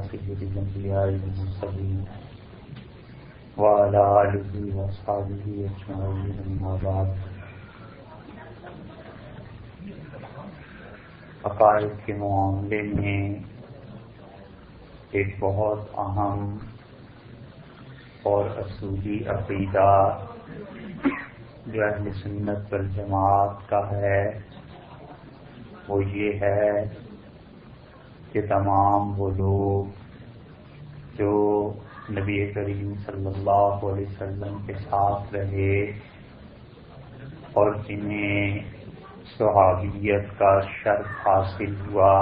سيد الأنبياء والمرسلين وعلى آله وأصحابه أجمعين أما بعد. عقائد کے معاملے میں ایک بہت اہم اور اصولی عقیدہ جو اہل سنت والجماعت کا ہے وہ یہ ہے کہ تمام وہ لوگ جو نبی کریم صلی اللہ علیہ وسلم کے ساتھ رہے اور جنہیں صحابیت کا شرف حاصل ہوا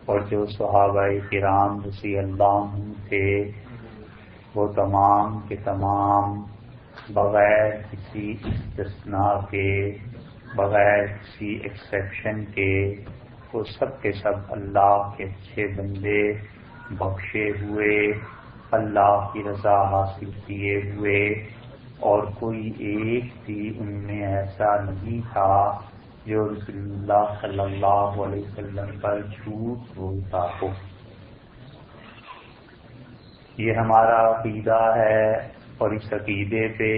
اور جو صحابہ کرام رضی اللہ عنہم تھے وہ تمام کے تمام بغیر کسی استثناء کے بغیر کسی ایکسیپشن کے وہ سب کے سب اللہ کے اچھے بندے بخشے ہوئے اللہ کی رضا حاصل کیے ہوئے اور کوئی ایک بھی ان میں ایسا نہیں تھا جو رسول اللہ صلی اللہ علیہ وسلم پر جھوٹ بولتا ہو. یہ ہمارا عقیدہ ہے اور اس عقیدے پہ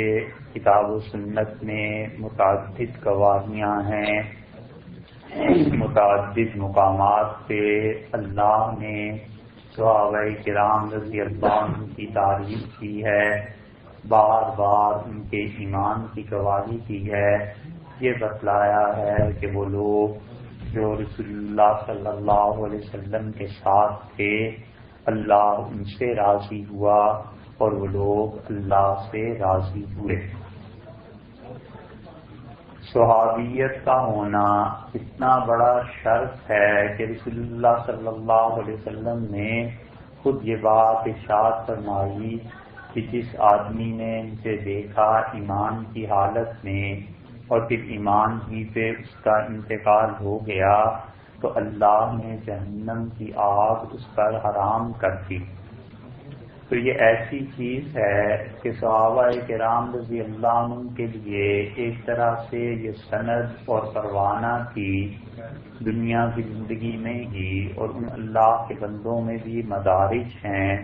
کتاب و سنت میں متعدد گواہیاں ہیں. متعدد مقامات پہ اللہ نے صحابہ کرام رضی اللہ عنہ کی تعریف کی ہے, بار بار ان کے ایمان کی گواہی کی ہے. یہ بتلایا ہے کہ وہ لوگ جو رسول اللہ صلی اللہ علیہ وسلم کے ساتھ تھے اللہ ان سے راضی ہوا اور وہ لوگ اللہ سے راضی ہوئے. صحابیت کا ہونا اتنا بڑا شرف ہے کہ رسول اللہ صلی اللہ علیہ وسلم نے خود یہ بات ارشاد فرمائی کہ جس آدمی نے ان سے دیکھا ایمان کی حالت میں اور پھر ایمان ہی پہ اس کا انتقال ہو گیا تو اللہ نے جہنم کی آگ اس پر حرام کر دی. تو یہ ایسی چیز ہے کہ صحابہ کرام رضی اللہ عنہ کے لیے ایک طرح سے یہ سند اور پروانہ کی دنیا کی زندگی میں ہی اور ان اللہ کے بندوں میں بھی مدارج ہیں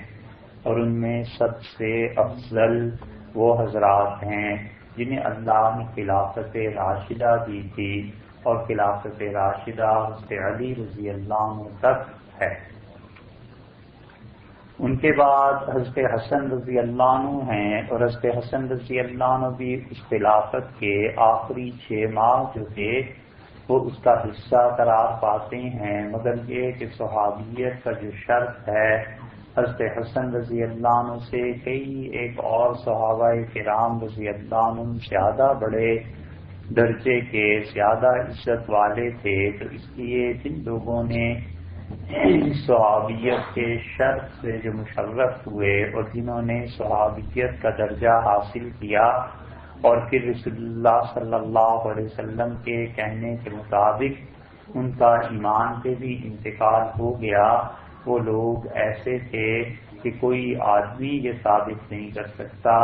اور ان میں سب سے افضل وہ حضرات ہیں جنہیں اللہ نے خلافت راشدہ دی تھی اور خلافت راشدہ حضرت علی رضی اللہ عنہ تک ہے. ان کے بعد حضرت حسن رضی اللہ عنہ ہیں اور حضرت حسن رضی اللہ عنہ بھی اس خلافت کے آخری 6 ماہ جو تھے وہ اس کا حصہ قرار پاتے ہیں. مگر یہ کہ صحابیت کا جو شرط ہے حضرت حسن رضی اللہ عنہ سے کئی ایک اور صحابہ کرام رضی اللہ عنہ زیادہ بڑے درجے کے زیادہ عزت والے تھے. تو اس لیے جن لوگوں نے صحابیت کے شرط سے جو مشرف ہوئے اور جنہوں نے صحابیت کا درجہ حاصل کیا اور پھر رسول اللہ صلی اللہ علیہ وسلم کے کہنے کے مطابق ان کا ایمان پہ بھی انتقال ہو گیا, وہ لوگ ایسے تھے کہ کوئی آدمی یہ ثابت نہیں کر سکتا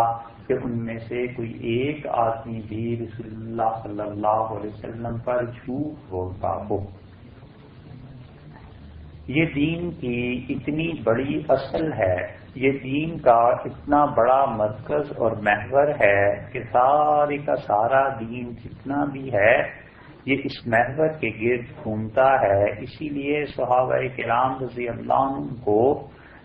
کہ ان میں سے کوئی ایک آدمی بھی رسول اللہ صلی اللہ علیہ وسلم پر جھوٹ بولتا ہو. یہ دین کی اتنی بڑی اصل ہے, یہ دین کا اتنا بڑا مرکز اور محور ہے کہ سارے کا سارا دین جتنا بھی ہے یہ اس محور کے گرد گھومتا ہے. اسی لیے صحابہ کرام رضی اللہ عنہ کو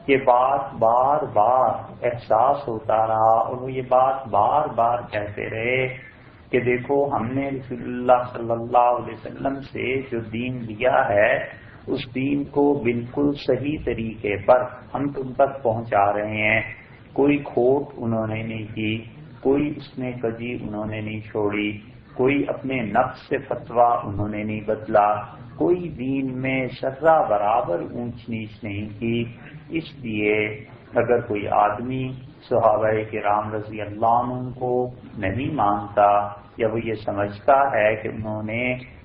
یہ بات بار بار احساس ہوتا رہا اور وہ یہ بات بار بار کہتے رہے کہ دیکھو ہم نے رسول اللہ صلی اللہ علیہ وسلم سے جو دین لیا ہے اس دین کو بالکل صحیح طریقے پر ہم تم تک پہنچا رہے ہیں. کوئی کھوٹ انہوں نے نہیں کی, کوئی اس میں کجی انہوں نے نہیں چھوڑی, کوئی اپنے نفس سے فتویٰ انہوں نے نہیں بدلا, کوئی دین میں ذرہ برابر اونچ نیچ نہیں کی. اس لیے اگر کوئی آدمی صحابہ کرام رضی اللہ عنہ کو نہیں مانتا یا وہ یہ سمجھتا ہے کہ انہوں نے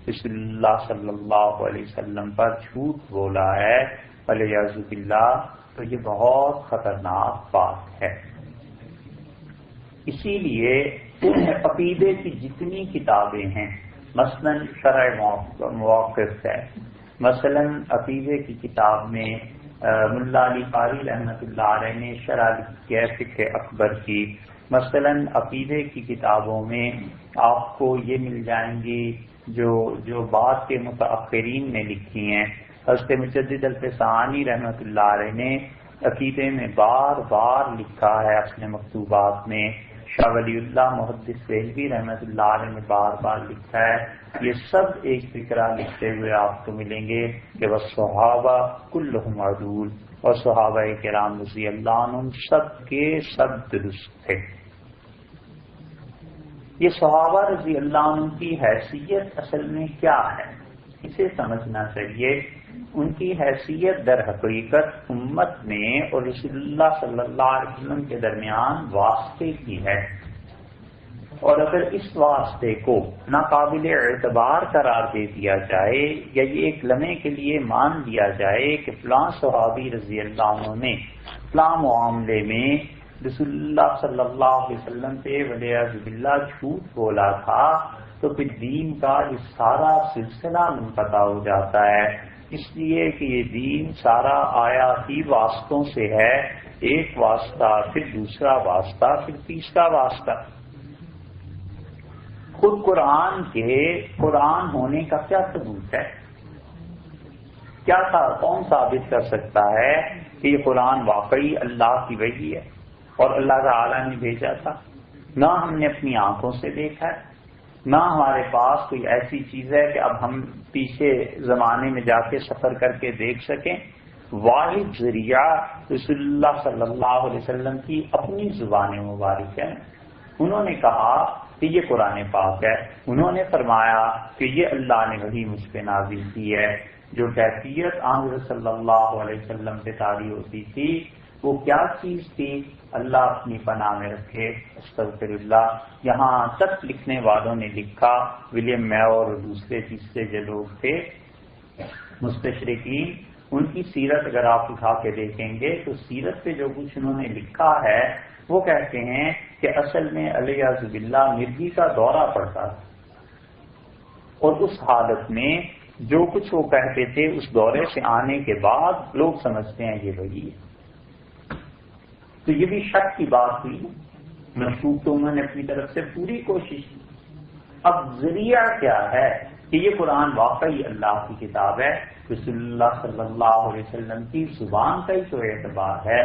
رسول اللہ صلی اللہ علیہ وسلم پر جھوٹ بولا ہے والعیاذ باللہ, تو یہ بہت خطرناک بات ہے. اسی لیے عقیدے کی جتنی کتابیں ہیں مثلا شرح مواقف ہے, مثلا عقیدے کی کتاب میں ملا علی قاری رحمۃ اللہ علیہ نے شرح لکھی ہے فقہ اکبر کی. مثلاً عقیدے کی کتابوں میں آپ کو یہ مل جائیں گی جو بات کے متأخرین نے لکھی ہیں. حضرت مجدد الفسانی رحمۃ اللہ علیہ نے عقیدے میں بار بار لکھا ہے اپنے مکتوبات میں. شاہ ولی اللہ محدث دہلوی رحمۃ اللہ علیہ نے بار بار لکھا ہے. یہ سب ایک فکرہ لکھتے ہوئے آپ کو ملیں گے کہ وہ صحابہ کلہم عدول، اور صحابہ کرام رضی اللہ عنہم سب کے سب درست تھے. یہ صحابہ رضی اللہ عنہ کی حیثیت اصل میں کیا ہے اسے سمجھنا چاہیے. ان کی حیثیت در حقیقت امت میں اور رسول اللہ صلی اللہ علیہ وسلم کے درمیان واسطے کی ہے. اور اگر اس واسطے کو ناقابل اعتبار قرار دے دیا جائے یا یہ ایک لمحے کے لیے مان لیا جائے کہ فلاں صحابی رضی اللہ عنہ نے فلاں معاملے میں رسول اللہ صلی اللہ علیہ وسلم پہ والعیاذ باللہ جھوٹ بولا تھا، تو پھر دین کا یہ سارا سلسلہ منقطع ہو جاتا ہے. اس لیے کہ یہ دین سارا آیا ہی واسطوں سے ہے، ایک واسطہ پھر دوسرا واسطہ پھر تیسرا واسطہ. خود قرآن کے قرآن ہونے کا کیا ثبوت ہے؟ کیا کون ثابت کر سکتا ہے کہ یہ قرآن واقعی اللہ کی وحی ہے اور اللہ تعالی نے بھیجا تھا؟ نہ ہم نے اپنی آنکھوں سے دیکھا ہے، نہ ہمارے پاس کوئی ایسی چیز ہے کہ اب ہم پیچھے زمانے میں جا کے سفر کر کے دیکھ سکیں. واحد ذریعہ رسول اللہ صلی اللہ علیہ وسلم کی اپنی زبان مبارک ہے. انہوں نے کہا کہ یہ قرآن پاک ہے، انہوں نے فرمایا کہ یہ اللہ نے وحی مجھ پہ نازل کی ہے. جو کیفیت آن صلی اللہ علیہ وسلم پہ طاری ہوتی تھی وہ کیا چیز تھی؟ اللہ اپنی پناہ میں رکھے، استغفر اللہ. یہاں تک لکھنے والوں نے لکھا، ولیم میور اور دوسرے تیسرے جو لوگ تھے مستشرقین، ان کی سیرت اگر آپ اٹھا کے دیکھیں گے تو سیرت پہ جو کچھ انہوں نے لکھا ہے وہ کہتے ہیں کہ اصل میں علیہ باللہ مرگی کا دورہ پڑتا تھا، اور اس حالت میں جو کچھ وہ کہتے تھے اس دورے سے آنے کے بعد لوگ سمجھتے ہیں یہ وہی ہے. تو یہ بھی شک کی بات ہوئی. مشکوک تو انہوں نے اپنی طرف سے پوری کوشش کی. اب ذریعہ کیا ہے کہ یہ قرآن واقعی اللہ کی کتاب ہے، رسول اللہ صلی اللہ علیہ وسلم کی زبان کا ہی تو اعتبار ہے.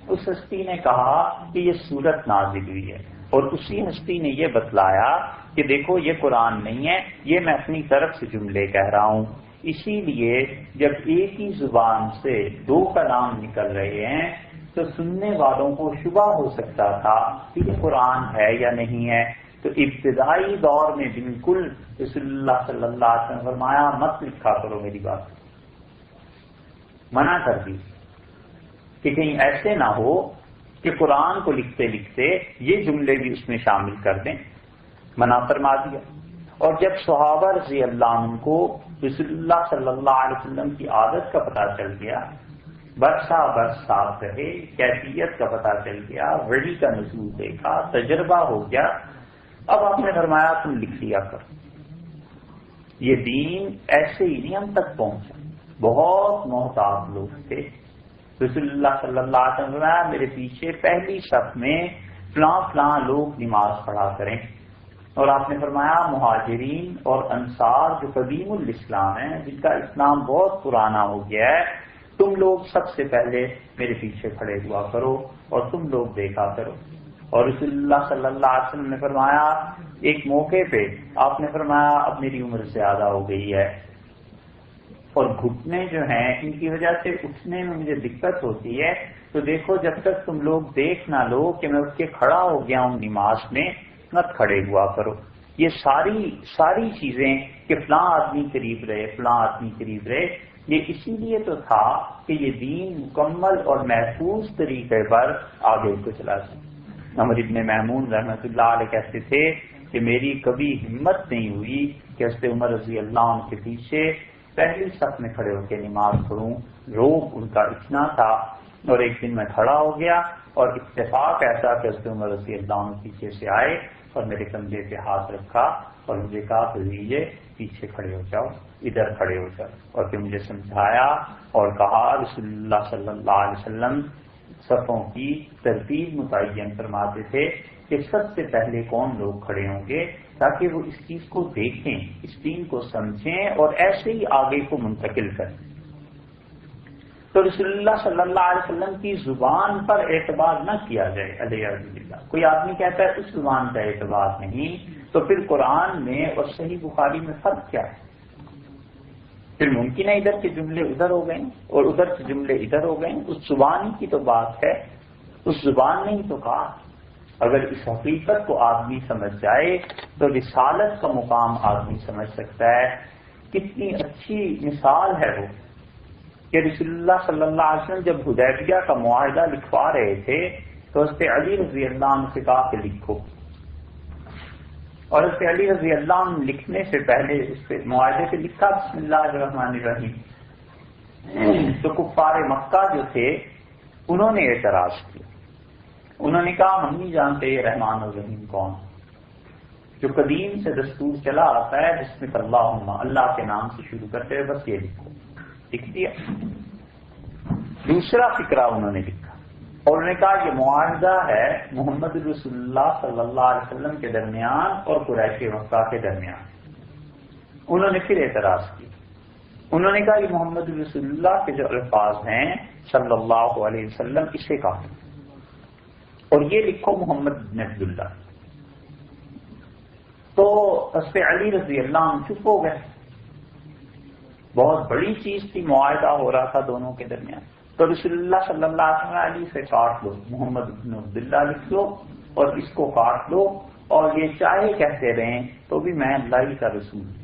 اس ہستی نے کہا کہ یہ سورت نازل ہوئی ہے، اور اسی ہستی نے یہ بتلایا کہ دیکھو یہ قرآن نہیں ہے، یہ میں اپنی طرف سے جملے کہہ رہا ہوں. اسی لیے جب ایک ہی زبان سے دو کلام نکل رہے ہیں تو سننے والوں کو شبہ ہو سکتا تھا کہ یہ قرآن ہے یا نہیں ہے. تو ابتدائی دور میں بالکل رسول اللہ صلی اللہ علیہ وسلم فرمایا مت لکھا کرو میری بات، منع کر دی کہ کہیں ایسے نہ ہو کہ قرآن کو لکھتے لکھتے یہ جملے بھی اس میں شامل کر دیں. منع فرما دیا. اور جب صحابہ رضی اللہ عنہ کو رسول اللہ صلی اللہ علیہ وسلم کی عادت کا پتہ چل گیا، برسا برسات رہے، کیفیت کا پتہ چل گیا، وحی کا نزول دیکھا، تجربہ ہو گیا، اب آپ نے فرمایا تم لکھ لیا کرو. یہ دین ایسے ہی نہیں ہم تک پہنچا. بہت محتاط لوگ تھے. رسول اللہ صلی اللہ علیہ وسلم فرمایا میرے پیچھے پہلی صف میں فلاں فلاں لوگ نماز پڑھا کریں. اور آپ نے فرمایا مہاجرین اور انصار جو قدیم الاسلام ہیں، جن کا اسلام بہت پرانا ہو گیا ہے، تم لوگ سب سے پہلے میرے پیچھے کھڑے ہوا کرو اور تم لوگ دیکھا کرو. اور رسول اللہ صلی اللہ علیہ وسلم نے فرمایا ایک موقع پہ آپ نے فرمایا اب میری عمر زیادہ ہو گئی ہے اور گھٹنے جو ہیں ان کی وجہ سے اٹھنے میں مجھے دقت ہوتی ہے، تو دیکھو جب تک تم لوگ دیکھ نہ لو کہ میں اٹھ کے کھڑا ہو گیا ہوں نماز میں، مت کھڑے ہوا کرو. یہ ساری چیزیں کہ فلاں آدمی قریب رہے، فلاں آدمی قریب رہے، یہ اسی لیے تو تھا کہ یہ دین مکمل اور محفوظ طریقے پر آگے کو چلا سکے. عمر ابن میمون رحمۃ اللہ علیہ کہتے تھے کہ میری کبھی ہمت نہیں ہوئی کہ حضرت عمر رضی اللہ عنہ کے پیچھے پہلی صف میں کھڑے ہو کے نماز پڑھوں. روب ان کا اتنا تھا. اور ایک دن میں کھڑا ہو گیا اور اتفاق ایسا کہ حضرت عمر رضی اللہ عنہ پیچھے سے آئے اور میرے کندھے پہ ہاتھ رکھا اور مجھے کہا کہ لیجیے پیچھے کھڑے ہو جاؤ، ادھر کھڑے ہو جاؤ، اور پھر مجھے سمجھایا اور کہا رسول اللہ صلی اللہ علیہ وسلم صفوں کی ترتیب متعین فرماتے تھے کہ سب سے پہلے کون لوگ کھڑے ہوں گے، تاکہ وہ اس چیز کو دیکھیں، اس دین کو سمجھیں اور ایسے ہی آگے کو منتقل کریں۔ تو رسول اللہ صلی اللہ علیہ وسلم کی زبان پر اعتبار نہ کیا جائے علیہ اللہ۔ کوئی آدمی کہتا ہے اس زبان کا اعتبار نہیں، تو پھر قرآن میں اور صحیح بخاری میں فرق کیا ہے؟ پھر ممکن ہے ادھر کے جملے ادھر ہو گئے اور ادھر کے جملے ادھر ہو گئے، اس زبان ہی کی تو بات ہے، اس زبان نے ہی تو کہا۔ اگر اس حقیقت کو آدمی سمجھ جائے تو رسالت کا مقام آدمی سمجھ سکتا ہے۔ کتنی اچھی مثال ہے وہ کہ رسول اللہ صلی اللہ علیہ وسلم جب حدیبیہ کا معاہدہ لکھوا رہے تھے تو حضرت علی رضی اللہ عنہ سے کہا کہ لکھو، اور حضرت علی رضی اللہ عنہ لکھنے سے پہلے اس پہ معاہدے پہ لکھا بسم اللہ الرحمن الرحیم۔ تو کفار مکہ جو تھے انہوں نے اعتراض کیا، انہوں نے کہا ہم نہیں جانتے یہ رحمان الرحیم کون، جو قدیم سے دستور چلا آتا ہے جس میں اللہ کے نام سے شروع کرتے ہوئے بس یہ لکھو، لکھ دیا۔ دوسرا فقرہ انہوں نے لکھا اور انہوں نے کہا یہ معاہدہ ہے محمد رسول اللہ صلی اللہ علیہ وسلم کے درمیان اور قریش مکہ کے درمیان۔ انہوں نے پھر اعتراض کیا، انہوں نے کہا یہ محمد رسول اللہ کے جو الفاظ ہیں صلی اللہ علیہ وسلم اسے کہا اور یہ لکھو محمد بن عبداللہ۔ تو حضرت علی رضی اللہ عنہ چپ ہو گئے، بہت بڑی چیز تھی، معاہدہ ہو رہا تھا دونوں کے درمیان۔ تو رسول اللہ صلی اللہ علیہ وسلم علی سے کاٹ لو، محمد بن عبداللہ لکھ لو اور اس کو کاٹ لو، اور یہ چاہے کہتے رہیں تو بھی میں اللہ ہی کا رسول ہوں۔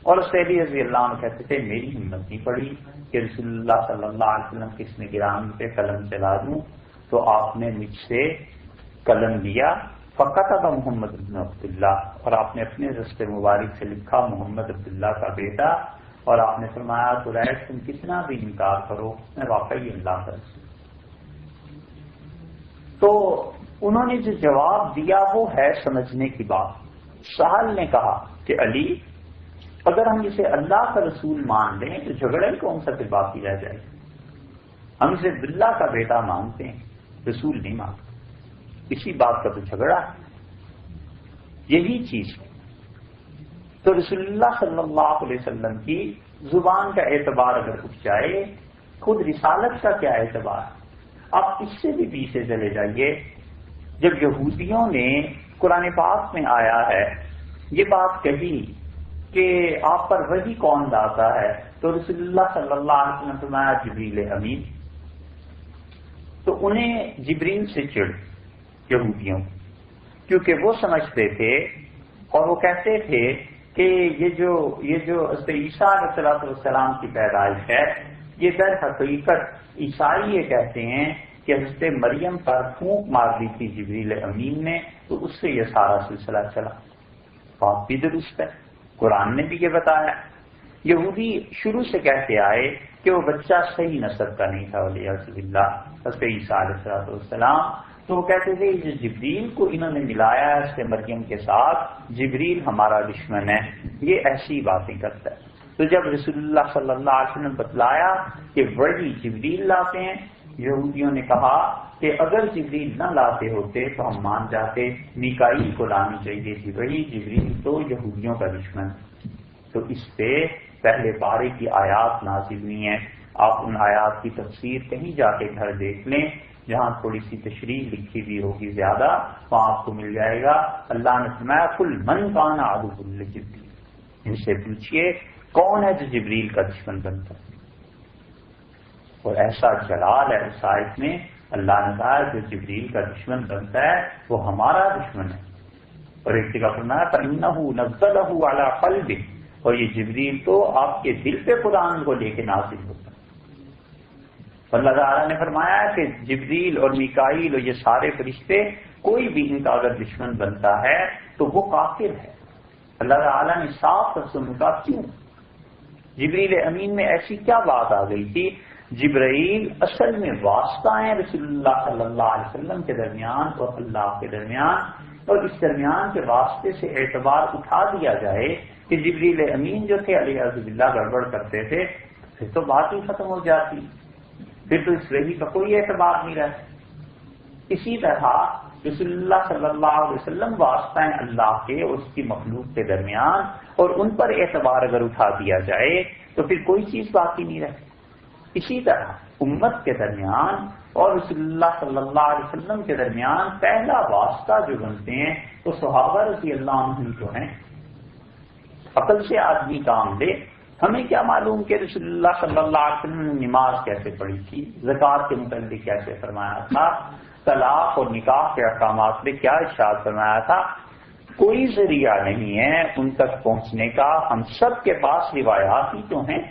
اور علی رضی اللہ عنہ کہتے تھے میری ہمت نہیں پڑی کہ رسول اللہ صلی اللہ علیہ وسلم کے اسم گرامی پہ قلم چلا دوں، تو آپ نے مجھ سے قلم لیا فقط محمد بن عبداللہ، اور آپ نے اپنے دست مبارک سے لکھا محمد عبداللہ کا بیٹا، اور آپ نے فرمایا قریش تم کتنا بھی انکار کرو میں واقعی اللہ کا رسول۔ تو انہوں نے جو جواب دیا وہ ہے سمجھنے کی بات۔ سہل نے کہا کہ علی اگر ہم اسے اللہ کا رسول مان لیں تو جھگڑے کون سا پھر باقی رہ جائے، ہم اسے عبداللہ کا بیٹا مانتے ہیں رسول نہیں مانتے، اسی بات کا تو جھگڑا ہے، یہی چیز ہے۔ تو رسول اللہ صلی اللہ علیہ وسلم کی زبان کا اعتبار اگر اٹھ جائے، خود رسالت کا کیا اعتبار؟ آپ اس سے بھی پیچھے چلے جائیے، جب یہودیوں نے قرآن پاک میں آیا ہے یہ بات کہی کہ آپ پر وحی کون لاتا ہے، تو رسول اللہ صلی اللہ علیہ وسلم فرمایا جبریل امین۔ تو انہیں جبریل سے چڑ یہودیوں، کیونکہ وہ سمجھتے تھے اور وہ کہتے تھے کہ یہ جو حضرت عیسیٰ علیہ السلام کی پیدائش ہے، یہ در حقیقت عیسائی یہ کہتے ہیں کہ حضرت مریم پر پھونک مار دی تھی جبریل امین نے، تو اس سے یہ سارا سلسلہ چلا۔ بات بھی درست ہے، قرآن نے بھی یہ بتایا۔ یہودی شروع سے کہتے آئے کہ وہ بچہ صحیح نسب کا نہیں تھا ولیعذ باللہ، حضرت عیسیٰ علیہ السلام، تو وہ کہتے تھے جو جبریل کو انہوں نے ملایا ہے اس مریم کے ساتھ، جبریل ہمارا دشمن ہے، یہ ایسی باتیں کرتا ہے۔ تو جب رسول اللہ صلی اللہ علیہ وسلم بتلایا کہ وہی جبریل لاتے ہیں، یہودیوں نے کہا کہ اگر جبریل نہ لاتے ہوتے تو ہم مان جاتے، میکائیل کو لانی چاہیے تھی، وہی جبریل تو یہودیوں کا دشمن۔ تو اس پہ پہلے پارے کی آیات نازل ہوئی ہیں، آپ ان آیات کی تفسیر کہیں جا کے گھر دیکھ لیں، جہاں تھوڑی سی تشریح لکھی ہوئی ہوگی زیادہ، وہاں آپ کو مل جائے گا۔ اللہ نے فرمایا کل من کان عدو لجبریل، ان سے پوچھئے کون ہے جو جبریل کا دشمن بنتا ہے، اور ایسا جلال ہے اس آیت میں، اللہ نے کہا جو جبریل کا دشمن بنتا ہے وہ ہمارا دشمن ہے۔ اور ایک جگہ فرمایا فَإِنَّهُ نَزَّلَهُ عَلَىٰ قَلْبِهِ، اور یہ جبریل تو آپ کے دل پہ قرآن کو لے کے نازل ہوتا ہے۔ اللہ تعالیٰ نے فرمایا کہ جبریل اور میکائیل اور یہ سارے فرشتے کوئی بھی ان کا اگر دشمن بنتا ہے تو وہ کافر ہے۔ اللہ تعالیٰ نے صاف رسم کا کیوں؟ جبریل امین میں ایسی کیا بات آ گئی تھی؟ جبرائیل اصل میں واسطہ ہیں رسول اللہ صلی اللہ علیہ وسلم کے درمیان اور اللہ کے درمیان، اور اس درمیان کے واسطے سے اعتبار اٹھا دیا جائے کہ جبریل امین جو تھے علیہ باللہ گڑبڑ کرتے تھے، پھر تو بات ہی ختم ہو جاتی، پھر تو اس وحی کا کوئی اعتبار نہیں رہتا۔ اسی طرح رسول اللہ صلی اللہ علیہ وسلم واسطہ ہیں اللہ کے اور اس کی مخلوق کے درمیان، اور ان پر اعتبار اگر اٹھا دیا جائے تو پھر کوئی چیز باقی نہیں رہتی۔ اسی طرح امت کے درمیان اور رسول اللہ صلی اللہ علیہ وسلم کے درمیان پہلا واسطہ جو بنتے ہیں وہ صحابہ رضی اللہ عنہم جو ہیں۔ عقل سے آدمی کام لے، ہمیں کیا معلوم کہ رسول اللہ صلی اللہ علیہ وسلم نے نماز کیسے پڑھی تھی، زکوٰۃ کے متعلق کیسے فرمایا تھا، طلاق اور نکاح کے احکامات میں کیا ارشاد فرمایا تھا۔ کوئی ذریعہ نہیں ہے ان تک پہنچنے کا۔ ہم سب کے پاس روایات ہی تو ہیں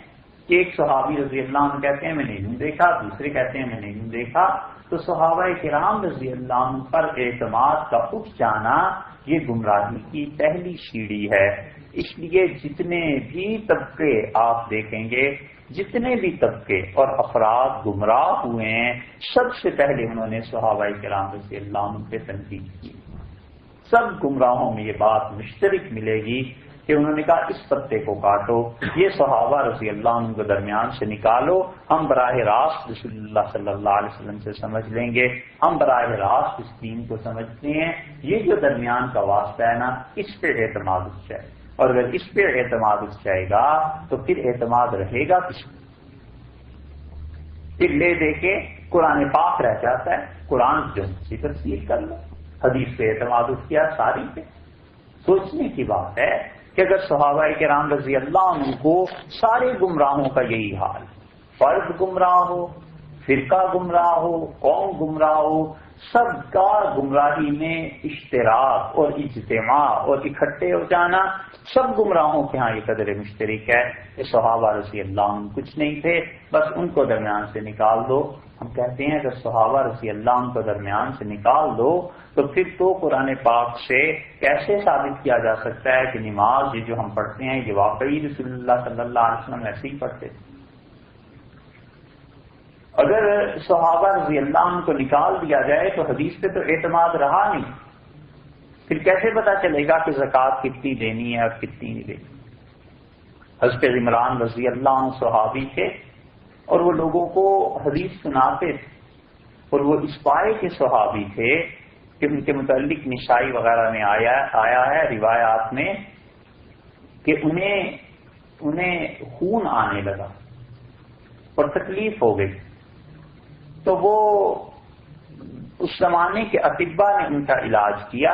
کہ ایک صحابی رضی اللہ عنہ کہتے ہیں میں نے یوں دیکھا، دوسرے کہتے ہیں میں نے یوں دیکھا۔ تو صحابہ کرام رضی اللہ عنہ پر اعتماد کا اٹھ جانا یہ گمراہی کی پہلی سیڑھی ہے۔ اس لیے جتنے بھی طبقے آپ دیکھیں گے، جتنے بھی طبقے اور افراد گمراہ ہوئے ہیں، سب سے پہلے انہوں نے صحابہ کرام رضی اللہ عنہ پہ تنقید کی۔ سب گمراہوں میں یہ بات مشترک ملے گی کہ انہوں نے کہا اس پتے کو کاٹو، یہ صحابہ رضی اللہ عنہ کے درمیان سے نکالو، ہم براہ راست رسول اللہ صلی اللہ علیہ وسلم سے سمجھ لیں گے، ہم براہ راست اس دین کو سمجھتے ہیں۔ یہ جو درمیان کا واسطہ ہے نا، اس پہ اعتماد اٹھ جائے، اور اگر اس پہ اعتماد اٹھ جائے گا تو پھر اعتماد رہے گا کس پہ؟ پھر لے دے کے قرآن پاک رہ جاتا ہے، قرآن جو اسی تفسیر کر لو، حدیث پہ اعتماد اٹھ گیا ساری پہ۔ سوچنے کی بات ہے کہ اگر صحابہ کرام رضی اللہ عنہ کو سارے گمراہوں کا یہی حال، فرد گمراہ ہو، فرقہ گمراہ ہو، قوم گمراہ ہو، سب کا گمراہی میں اشتراک اور اجتماع اور اکٹھے ہو جانا، سب گمراہوں کے ہاں یہ قدر مشترک ہے کہ صحابہ رضی اللہ عنہ کچھ نہیں تھے، بس ان کو درمیان سے نکال دو۔ ہم کہتے ہیں اگر صحابہ رضی اللہ عنہ کو درمیان سے نکال دو تو پھر تو قرآن پاک سے کیسے ثابت کیا جا سکتا ہے کہ نماز یہ جو ہم پڑھتے ہیں یہ واقعی رسول اللہ صلی اللہ علیہ وسلم ایسے ہی پڑھتے تھے؟ اگر صحابہ رضی اللہ عنہ کو نکال دیا جائے تو حدیث پہ تو اعتماد رہا نہیں، پھر کیسے پتا چلے گا کہ زکوٰۃ کتنی دینی ہے اور کتنی نہیں دینی؟ حضرت عمران رضی اللہ عنہ صحابی تھے اور وہ لوگوں کو حدیث سناتے تھے، اور وہ اس پائے کے صحابی تھے کہ ان کے متعلق نسائی وغیرہ میں آیا ہے روایات میں کہ انہیں خون آنے لگا اور تکلیف ہو گئی، تو وہ اس زمانے کے اطباء نے ان کا علاج کیا،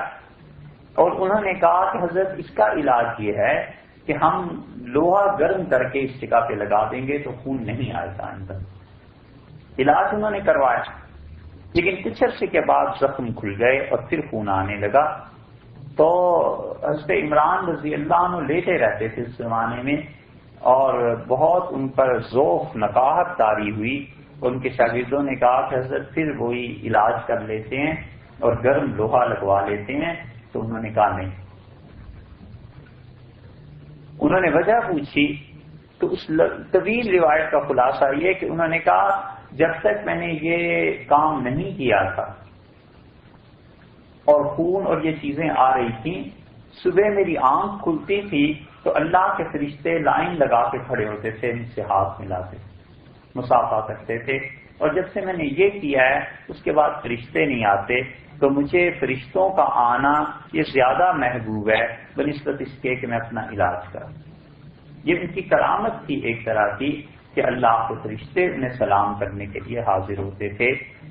اور انہوں نے کہا کہ حضرت اس کا علاج یہ ہے کہ ہم لوہا گرم کر کے اس جگہ پہ لگا دیں گے تو خون نہیں آئے گا اندر۔ علاج انہوں نے کروایا، لیکن کچھ عرصے کے بعد زخم کھل گئے اور پھر خون آنے لگا۔ تو حضرت عمران رضی اللہ عنہ لیٹے رہتے تھے اس زمانے میں، اور بہت ان پر ذوف نقاہت طاری ہوئی۔ ان کے شاگردوں نے کہا کہ حضرت پھر وہی علاج کر لیتے ہیں اور گرم لوہا لگوا لیتے ہیں، تو انہوں نے کہا نہیں۔ انہوں نے وجہ پوچھی تو اس طویل روایت کا خلاصہ یہ کہ انہوں نے کہا جب تک میں نے یہ کام نہیں کیا تھا اور خون اور یہ چیزیں آ رہی تھیں، صبح میری آنکھ کھلتی تھی تو اللہ کے فرشتے لائن لگا کے کھڑے ہوتے تھے، ان سے ہاتھ ملاتے مصافحہ کرتے تھے، اور جب سے میں نے یہ کیا ہے اس کے بعد فرشتے نہیں آتے، تو مجھے فرشتوں کا آنا یہ زیادہ محبوب ہے بنسبت اس کے کہ میں اپنا علاج کروں۔ یہ ان کی کرامت تھی ایک طرح کی کہ اللہ کے فرشتے انہیں سلام کرنے کے لیے حاضر ہوتے تھے۔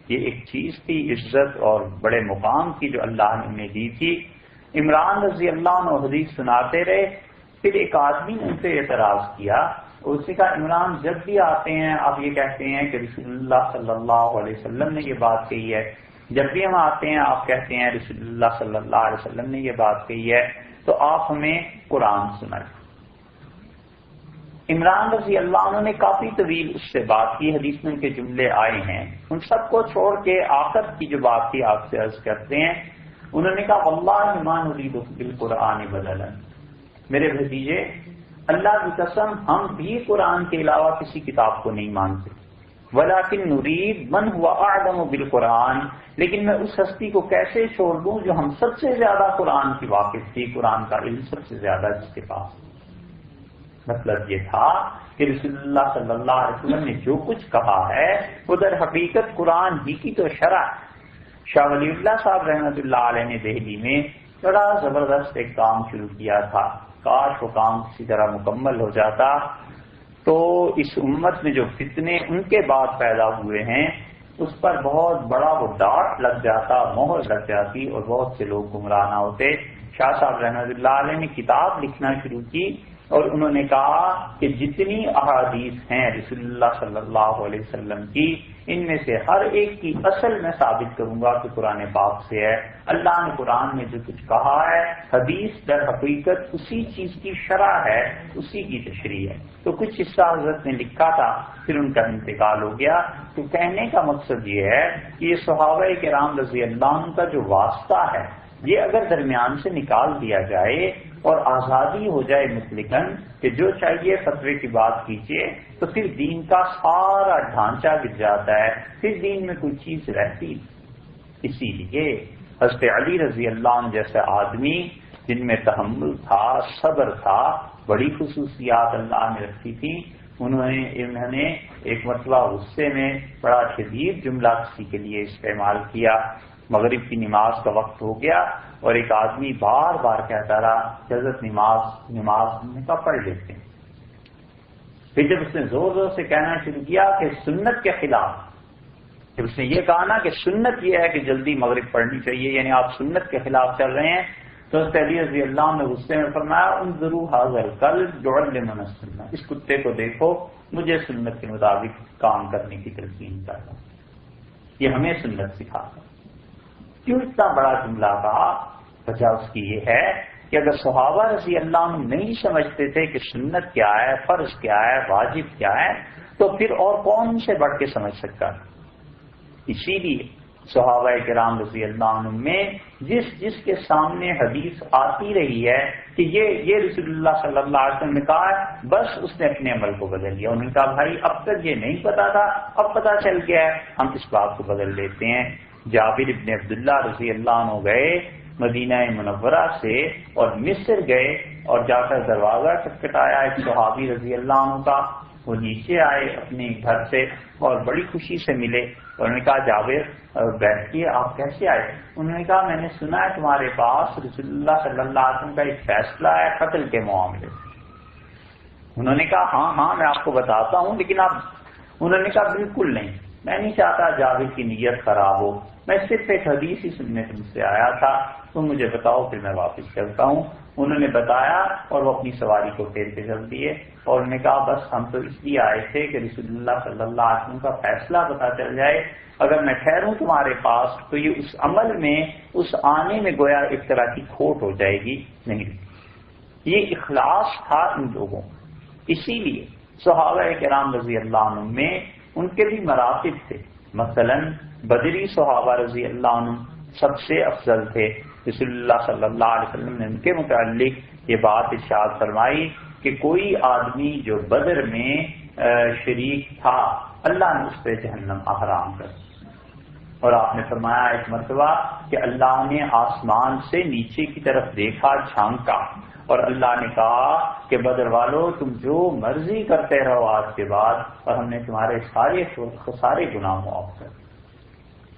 یہ ایک چیز تھی، عزت اور بڑے مقام کی جو اللہ نے انہیں دی تھی۔ عمران رضی اللہ عنہ حدیث سناتے رہے، پھر ایک آدمی نے ان سے اعتراض کیا، اس نے کہا عمران جب بھی آتے ہیں آپ یہ کہتے ہیں کہ رسول اللہ صلی اللہ علیہ وسلم نے یہ بات کہی ہے، جب بھی ہم آتے ہیں آپ کہتے ہیں رسول اللہ صلی اللہ علیہ وسلم نے یہ بات کہی ہے، تو آپ ہمیں قرآن سنائیں۔ عمران رضی اللہ عنہ نے کافی طویل اس سے بات کی، حدیث میں ان کے جملے آئے ہیں، ان سب کو چھوڑ کے آخر کی جو بات تھی آپ سے عرض کرتے ہیں۔ انہوں نے کہا واللہ ما نريد بالقرآن بدلا، میرے بھتیجے اللہ کی قسم ہم بھی قرآن کے علاوہ کسی کتاب کو نہیں مانتے، ولیکن نرید من ہوا اعلم بالقرآن، لیکن میں اس ہستی کو کیسے چھوڑ دوں جو ہم سب سے زیادہ قرآن کی واقف تھی، قرآن کا علم سب سے زیادہ جس کے پاس۔ مطلب یہ تھا کہ رسول اللہ صلی اللہ علیہ وسلم نے جو کچھ کہا ہے وہ در حقیقت قرآن ہی کی تو شرح ہے۔ شاہ ولی اللہ صاحب رحمۃ اللہ علیہ نے دہلی میں بڑا زبردست ایک کام شروع کیا تھا، کاش وہ کام کسی طرح مکمل ہو جاتا تو اس امت میں جو فتنے ان کے بعد پیدا ہوئے ہیں اس پر بہت بڑا وہ ڈاٹ لگ جاتا، مہر لگ جاتی اور بہت سے لوگ گمراہ نہ ہوتے۔ شاہ صاحب رحمۃ اللہ علیہ نے کتاب لکھنا شروع کی اور انہوں نے کہا کہ جتنی احادیث ہیں رسول اللہ صلی اللہ علیہ وسلم کی، ان میں سے ہر ایک کی اصل میں ثابت کروں گا کہ قرآن پاک سے ہے۔ اللہ نے قرآن میں جو کچھ کہا ہے، حدیث در حقیقت اسی چیز کی شرح ہے، اسی کی تشریح ہے۔ تو کچھ حصہ حضرت نے لکھا تھا، پھر ان کا انتقال ہو گیا۔ تو کہنے کا مقصد یہ ہے کہ یہ صحابہ کرام رضی اللہ عنہ کا جو واسطہ ہے، یہ اگر درمیان سے نکال دیا جائے اور آزادی ہو جائے مطلقاً کہ جو چاہیے فتوے کی بات کیجیے، تو پھر دین کا سارا ڈھانچہ گر جاتا ہے، پھر دین میں کوئی چیز رہتی۔ اسی لیے حضرت علی رضی اللہ عنہ جیسے آدمی جن میں تحمل تھا، صبر تھا، بڑی خصوصیات اللہ نے رکھی تھی، انہوں نے ایک مرتبہ غصے میں بڑا شدید جملہ کسی کے لیے استعمال کیا۔ مغرب کی نماز کا وقت ہو گیا اور ایک آدمی بار بار کہتا رہا کہ حضرت نماز کا پڑھ لیتے ہیں۔ پھر جب اس نے زور زور سے کہنا شروع کیا کہ سنت کے خلاف، جب اس نے یہ کہا نا کہ سنت یہ ہے کہ جلدی مغرب پڑھنی چاہیے، یعنی آپ سنت کے خلاف چل رہے ہیں، تو حضرت علی رضی اللہ عنہ نے غصے میں فرمایا انظروا ھذا الکلب یعلمنا السنہ، اس کتے کو دیکھو مجھے سنت کے مطابق کام کرنے کی تلقین کرتا، یہ ہمیں سنت سکھاتا۔ کیوں اتنا بڑا جملہ کہا؟ وجہ اس کی یہ ہے کہ اگر صحابہ رضی اللہ عنہ نہیں سمجھتے تھے کہ سنت کیا ہے، فرض کیا ہے، واجب کیا ہے، تو پھر اور کون سے بڑھ کے سمجھ سکتا؟ اسی لیے صحابہ کرام رضی اللہ عنہ میں جس کے سامنے حدیث آتی رہی ہے کہ یہ رسول اللہ صلی اللہ علیہ وسلم نے کہا ہے، بس اس نے اپنے عمل کو بدل لیا۔ انہوں نے کہا بھائی اب تک یہ نہیں پتا تھا، اب پتا چل گیا ہے، ہم اس بات کو بدل لیتے ہیں۔ جابر ابن عبداللہ رضی اللہ عنہ گئے مدینہ منورہ سے اور مصر گئے اور جا کر دروازہ کھٹکھٹایا ایک صحابی رضی اللہ عنہ کا، وہ نیچے آئے اپنے گھر سے اور بڑی خوشی سے ملے اور انہوں نے کہا جابر بیٹھیے، آپ کیسے آئے؟ انہوں نے کہا میں نے سنا ہے تمہارے پاس رسول اللہ صلی اللہ علیہ وسلم کا ایک فیصلہ ہے قتل کے معاملے سے۔ انہوں نے کہا ہاں میں آپ کو بتاتا ہوں، لیکن انہوں نے کہا بالکل نہیں، میں نہیں چاہتا جابر کی نیت خراب ہو، میں صرف ایک حدیث ہی سننے تم سے آیا تھا، تم مجھے بتاؤ پھر میں واپس چلتا ہوں۔ انہوں نے بتایا اور وہ اپنی سواری کو پھیر کے چل دیے اور انہوں نے کہا بس ہم تو اس لیے آئے تھے کہ رسول اللہ صلی اللہ علیہ وسلم کا فیصلہ پتا چل جائے، اگر میں ٹھہروں تمہارے پاس تو یہ اس عمل میں اس آنے میں گویا ایک طرح کی کھوٹ ہو جائے گی، نہیں۔ یہ اخلاص تھا ان لوگوں۔ اسی لیے صحابہ کرام رضی اللہ عنہ میں ان کے بھی مراتب تھے، مثلا بدری صحابہ رضی اللہ عنہ سب سے افضل تھے۔ رسول اللہ صلی اللہ علیہ وسلم نے ان کے متعلق یہ بات ارشاد فرمائی کہ کوئی آدمی جو بدر میں شریک تھا اللہ نے اس پہ جہنم حرام کر، اور آپ نے فرمایا ایک مرتبہ کہ اللہ نے آسمان سے نیچے کی طرف دیکھا، جھانکا، اور اللہ نے کہا کہ بدر والو تم جو مرضی کرتے رہو آج کے بعد، اور ہم نے تمہارے سارے گناہ معاف کر۔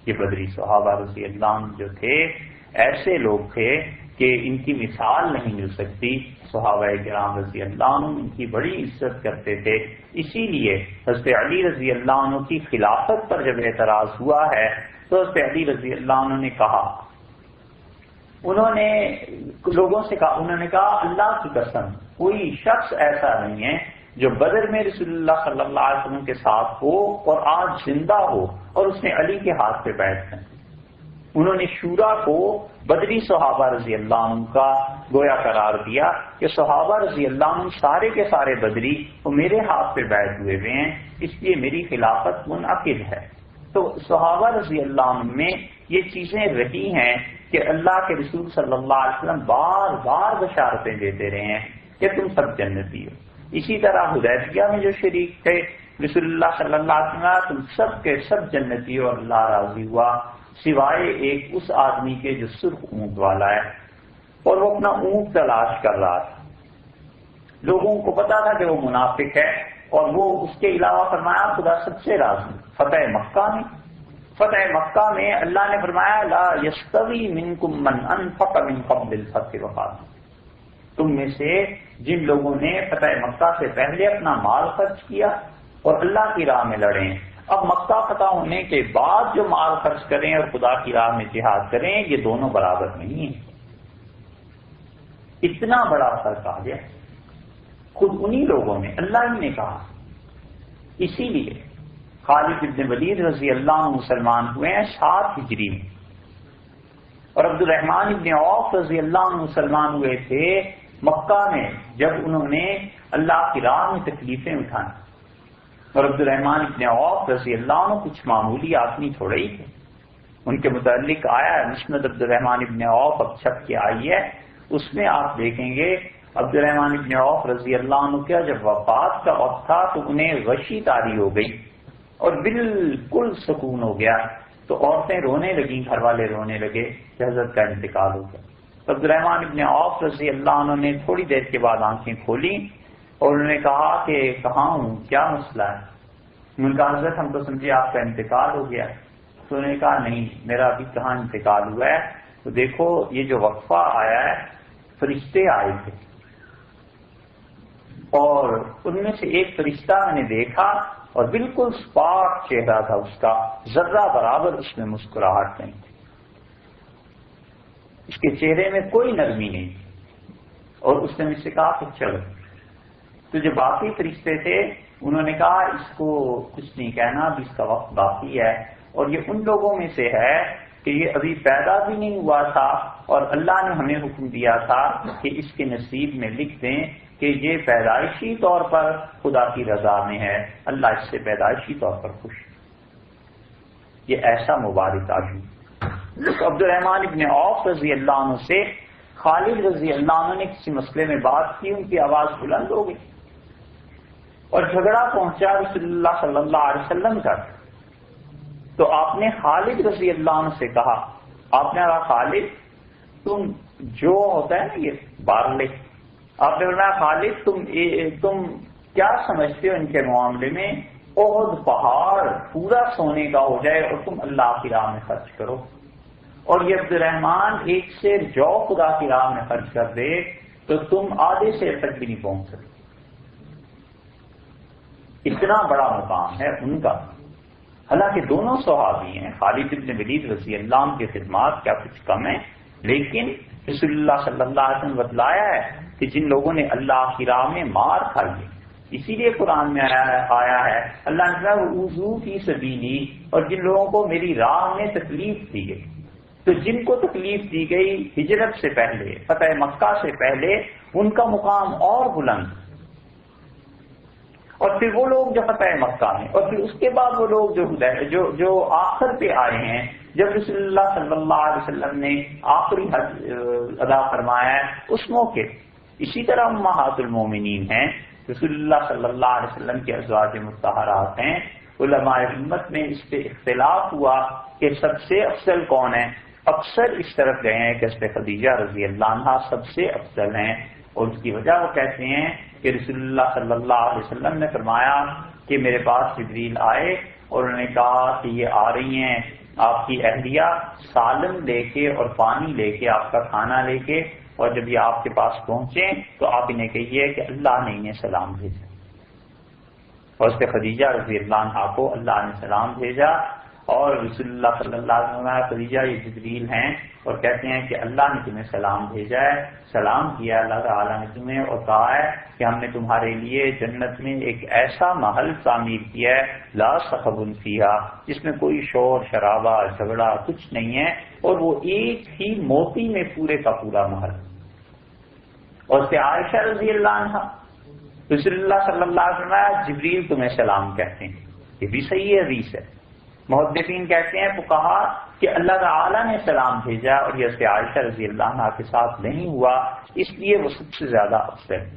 یہ بدری صحابہ رضی اللہ عنہ جو تھے ایسے لوگ تھے کہ ان کی مثال نہیں مل سکتی۔ صحابہ کرام رضی اللہ عنہ ان کی بڑی عزت کرتے تھے۔ اسی لیے حضرت علی رضی اللہ عنہ کی خلافت پر جب اعتراض ہوا ہے تو حضرت علی رضی اللہ عنہ نے کہا، انہوں نے لوگوں سے کہا، انہوں نے کہا اللہ کی قسم کوئی شخص ایسا نہیں ہے جو بدر میں رسول اللہ صلی اللہ علیہ وسلم کے ساتھ ہو اور آج زندہ ہو اور اس نے علی کے ہاتھ پہ بیٹھ کر، انہوں نے شورا کو بدری صحابہ رضی اللہ عنہ کا گویا قرار دیا کہ صحابہ رضی اللہ عنہ سارے کے سارے بدری وہ میرے ہاتھ پہ بیٹھ ہوئے ہیں، اس لیے میری خلافت منعقد ہے۔ تو صحابہ رضی اللہ عنہ میں یہ چیزیں رہی ہیں کہ اللہ کے رسول صلی اللہ علیہ وسلم بار بار بشارتیں دیتے رہے ہیں کہ تم سب جنتی ہو۔ اسی طرح حدیبیہ میں جو شریک تھے رسول اللہ صلی اللہ علیہ وسلم تم سب کے سب جنتی اور اللہ راضی ہوا سوائے ایک اس آدمی کے جو سرخ اونٹ والا ہے، اور وہ اپنا اونٹ تلاش کر رہا تھا۔ لوگوں کو پتا تھا کہ وہ منافق ہے، اور وہ اس کے علاوہ فرمایا خدا سب سے راضی۔ فتح مکہ میں اللہ نے فرمایا لا یستوی منکم من انفق من قبل الفتح وقاتل، تم میں سے جن لوگوں نے فتح مکہ سے پہلے اپنا مال خرچ کیا اور اللہ کی راہ میں لڑے، اب مکہ فتح ہونے کے بعد جو مال خرچ کریں اور خدا کی راہ میں جہاد کریں، یہ دونوں برابر نہیں ہیں۔ اتنا بڑا فرق آ گیا خود انہی لوگوں نے، اللہ ہی نے کہا۔ اسی لیے خالد بن ولید رضی اللہ عنہ مسلمان ہوئے ہیں 7 ہجری میں، اور عبد الرحمن بن عوف رضی اللہ عنہ مسلمان ہوئے تھے مکہ میں جب انہوں نے اللہ کی راہ میں تکلیفیں اٹھائیں، اور عبد الرحمن بن عوف رضی اللہ عنہ کچھ معمولی آدمی تھوڑے ہی تھے۔ ان کے متعلق آیا ہے مسند عبد الرحمن بن عوف اب چھپ کے آئی ہے، اس میں آپ دیکھیں گے عبد الرحمن بن عوف رضی اللہ عنہ کیا جب وفات کا وقت تھا تو انہیں غشی طاری ہو گئی اور بالکل سکون ہو گیا، تو عورتیں رونے لگیں، گھر والے رونے لگے کہ حضرت کا انتقال ہو گیا۔ عبد الرحمن بن عوف رضی اللہ عنہ نے تھوڑی دیر کے بعد آنکھیں کھولی اور انہوں نے کہا کہ کہاں ہوں، کیا مسئلہ ہے؟ انہوں نے کہا حضرت ہم تو سمجھے آپ کا انتقال ہو گیا۔ تو انہوں نے کہا نہیں، میرا ابھی کہاں انتقال ہوا ہے، تو دیکھو یہ جو وقفہ آیا ہے فرشتے آئے تھے، اور ان میں سے ایک فرشتہ میں نے دیکھا اور بالکل سپاٹ چہرہ تھا اس کا، ذرہ برابر اس میں مسکراہٹ نہیں تھی، اس کے چہرے میں کوئی نرمی نہیں تھی، اور اس نے مجھ سے کہا کہ چلو۔ تو جو باقی فرشتے تھے انہوں نے کہا اس کو کچھ نہیں کہنا، اب اس کا وقت باقی ہے، اور یہ ان لوگوں میں سے ہے کہ یہ ابھی پیدا بھی نہیں ہوا تھا، اور اللہ نے ہمیں حکم دیا تھا کہ اس کے نصیب میں لکھ دیں کہ یہ پیدائشی طور پر خدا کی رضا میں ہے، اللہ اس سے پیدائشی طور پر خوش ہے۔ یہ ایسا مبارک آدمی۔ تو عبد الرحمن ابن عوف رضی اللہ عنہ سے خالد رضی اللہ عنہ نے کسی مسئلے میں بات کی، ان کی آواز بلند ہو گئی اور جھگڑا پہنچا رسول اللہ صلی اللہ علیہ وسلم کا۔ تو آپ نے خالد رضی اللہ عنہ سے کہا، آپ نے کہا خالد تم جو ہوتا ہے نا یہ بارلے، آپ نے فرمایا خالد تم کیا سمجھتے ہو ان کے معاملے میں، احد پہاڑ پورا سونے کا ہو جائے اور تم اللہ کی راہ میں خرچ کرو، اور یہ عبد الرحمن ایک سیر جو خدا کی راہ میں خرچ کر دے تو تم آدھے سیر تک بھی نہیں پہنچ سکتے۔ اتنا بڑا مقام ہے ان کا۔ حالانکہ دونوں صحابی ہیں، خالد بن ولید رضی اللہ عنہ کی خدمات کیا کچھ کم ہے، لیکن رسول اللہ صلی اللہ علیہ وسلم بتلایا ہے کہ جن لوگوں نے اللہ کی راہ میں مار کھائی، اسی لیے قرآن میں آیا ہے اللہ نے کہا وضو فی سبیلی، اور جن لوگوں کو میری راہ میں تکلیف دی گئی، تو جن کو تکلیف دی گئی ہجرت سے پہلے، فتح مکہ سے پہلے، ان کا مقام اور بلند، اور پھر وہ لوگ جو فتح مکہ میں، اور پھر اس کے بعد وہ لوگ جو آخر پہ آئے ہیں جب رسول اللہ صلی اللہ علیہ وسلم نے آخری حج ادا فرمایا ہے اس موقع۔ اسی طرح امہات المومنین ہیں، رسول اللہ صلی اللہ علیہ وسلم کے ازواج مطہرات ہیں۔ علماء امت میں اس پہ اختلاف ہوا کہ سب سے افضل کون ہے، اکثر اس طرف گئے ہیں کہ حضرت خدیجہ رضی اللہ عنہا سب سے افضل ہیں، اور اس کی وجہ وہ کہتے ہیں کہ رسول اللہ صلی اللہ علیہ وسلم نے فرمایا کہ میرے پاس جبریل آئے اور انہوں نے کہا کہ یہ آ رہی ہیں آپ کی اہلیہ سالن لے کے اور پانی لے کے، آپ کا کھانا لے کے، اور جب یہ آپ کے پاس پہنچیں تو آپ انہیں کہیے کہ اللہ نے انہیں سلام بھیجا، اور اس پہ خدیجہ رضی اللہ عنہا کو اللہ نے سلام بھیجا، اور رسول اللہ صلی اللہ علیہ وسلم خدیجہ یہ جبریل ہیں اور کہتے ہیں کہ اللہ نے تمہیں سلام بھیجا ہے، سلام کیا اللہ تعالیٰ نے تمہیں، اور کہا ہے کہ ہم نے تمہارے لیے جنت میں ایک ایسا محل تعمیر کیا ہے لا صخب فیہا، جس میں کوئی شور شرابہ جھگڑا کچھ نہیں ہے، اور وہ ایک ہی موتی میں پورے کا پورا محل۔ اور سے عائشہ رضی اللہ عنہ رسول اللہ صلی اللہ علیہ وسلم جبریل تمہیں سلام کہتے ہیں، یہ بھی صحیح حدیث ہے۔ محدثین کہتے ہیں تو کہا کہ اللہ تعالیٰ نے سلام بھیجا، اور یہ سے عائشہ رضی اللہ عنہ کے ساتھ نہیں ہوا، اس لیے وہ سب سے زیادہ افضل ہے۔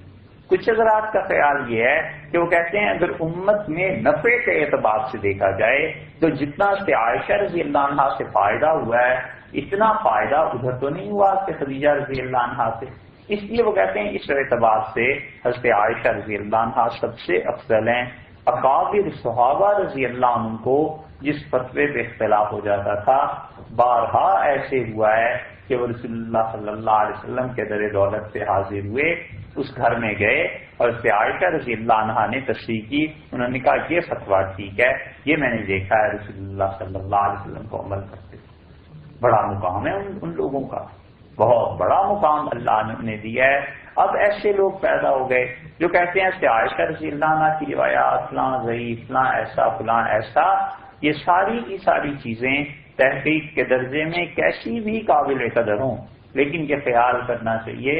کچھ حضرات کا خیال یہ ہے کہ وہ کہتے ہیں اگر امت میں نفع کے اعتبار سے دیکھا جائے تو جتنا سے عائشہ رضی اللہ عنہا سے فائدہ ہوا ہے اتنا فائدہ ادھر تو نہیں ہوا کہ خدیجہ رضی اللہ عنہا سے. اس لیے وہ کہتے ہیں اس اعتبار سے حضرت عائشہ رضی اللہ عنہا سب سے افضل ہیں. اکابر صحابہ رضی اللہ عنہ کو جس فتوے پہ اختلاف ہو جاتا تھا بارہا ایسے ہوا ہے کہ وہ رسول اللہ صلی اللہ علیہ وسلم کے در دولت سے حاضر ہوئے, اس گھر میں گئے اور اس سے عائشہ رضی اللہ عنہا نے تصریح کی. انہوں نے کہا یہ فتویٰ ٹھیک ہے, یہ میں نے دیکھا ہے رسول اللہ صلی اللہ علیہ وسلم کو عمل کرتے. بڑا مقام ہے ان لوگوں کا, بہت بڑا مقام اللہ نے انہیں دیا ہے. اب ایسے لوگ پیدا ہو گئے جو کہتے ہیں کہ عائشہ رضی اللہ عنہ کی روایات فلاں ضعیف, فلاں ایسا, فلاں ایسا. یہ ساری کی ساری چیزیں تحقیق کے درجے میں کیسی بھی قابل قدر ہوں, لیکن یہ خیال کرنا چاہیے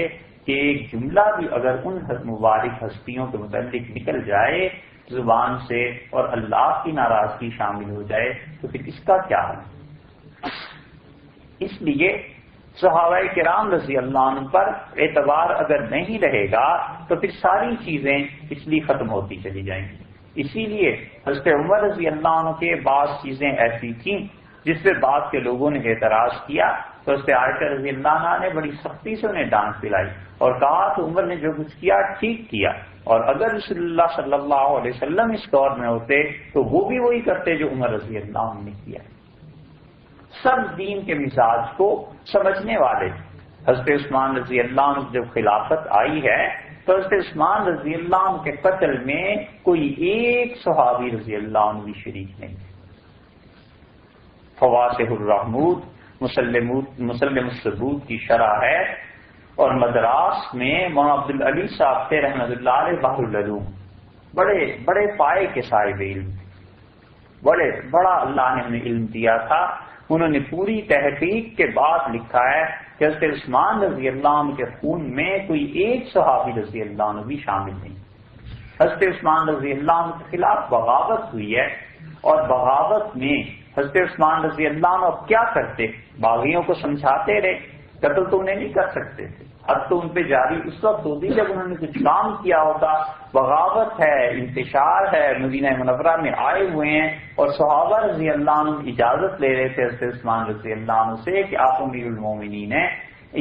کہ ایک جملہ بھی اگر ان مبارک ہستیوں کے متعلق نکل جائے زبان سے اور اللہ کی ناراضگی شامل ہو جائے تو پھر اس کا کیا حل. اس لیے صحابہ کرام رضی اللہ عنہ پر اعتبار اگر نہیں رہے گا تو پھر ساری چیزیں اس لیے ختم ہوتی چلی جائیں گی. اسی لیے حضرت عمر رضی اللہ عنہ کے بعض چیزیں ایسی تھیں جس پہ بعض کے لوگوں نے اعتراض کیا تو اس سے عائشہ رضی اللہ عنہ نے بڑی سختی سے انہیں ڈانٹ پلائی اور کہا کہ عمر نے جو کچھ کیا ٹھیک کیا, اور اگر رسول اللہ صلی اللہ علیہ وسلم اس دور میں ہوتے تو وہ بھی وہی کرتے جو عمر رضی اللہ عنہ نے کیا. سب دین کے مزاج کو سمجھنے والے. حضرت عثمان رضی اللہ عنہ جب خلافت آئی ہے تو حضرت عثمان رضی اللہ عنہ کے قتل میں کوئی ایک صحابی رضی اللہ عنہ بھی شریک نہیں. فواسح الرحمود مسلم الثبوت کی شرح ہے, اور مدراس میں مولانا عبد العلی صاحب تھے رحمۃ اللہ علیہ بحر العلوم, بڑے بڑے پائے کے صاحب علم, بڑا اللہ نے انہیں علم دیا تھا. انہوں نے پوری تحقیق کے بعد لکھا ہے کہ حضرت عثمان رضی اللہ عنہ کے خون میں کوئی ایک صحابی رضی اللہ عنہ بھی شامل نہیں. حضرت عثمان رضی اللہ عنہ کے خلاف بغاوت ہوئی ہے, اور بغاوت میں حضرت عثمان رضی اللہ عنہ اب کیا کرتے, باغیوں کو سمجھاتے رہے, قتل تو انہیں نہیں کر سکتے تھے, حد تو ان پہ جاری اس وقت ہوتی جب انہوں نے کچھ کام کیا ہوتا. بغاوت ہے, انتشار ہے, مدینہ منورہ میں آئے ہوئے ہیں اور صحابہ رضی اللہ عنہ اجازت لے رہے تھے حضرت عثمان رضی اللہ عنہ سے کہ آپ امیر المومنین ہیں,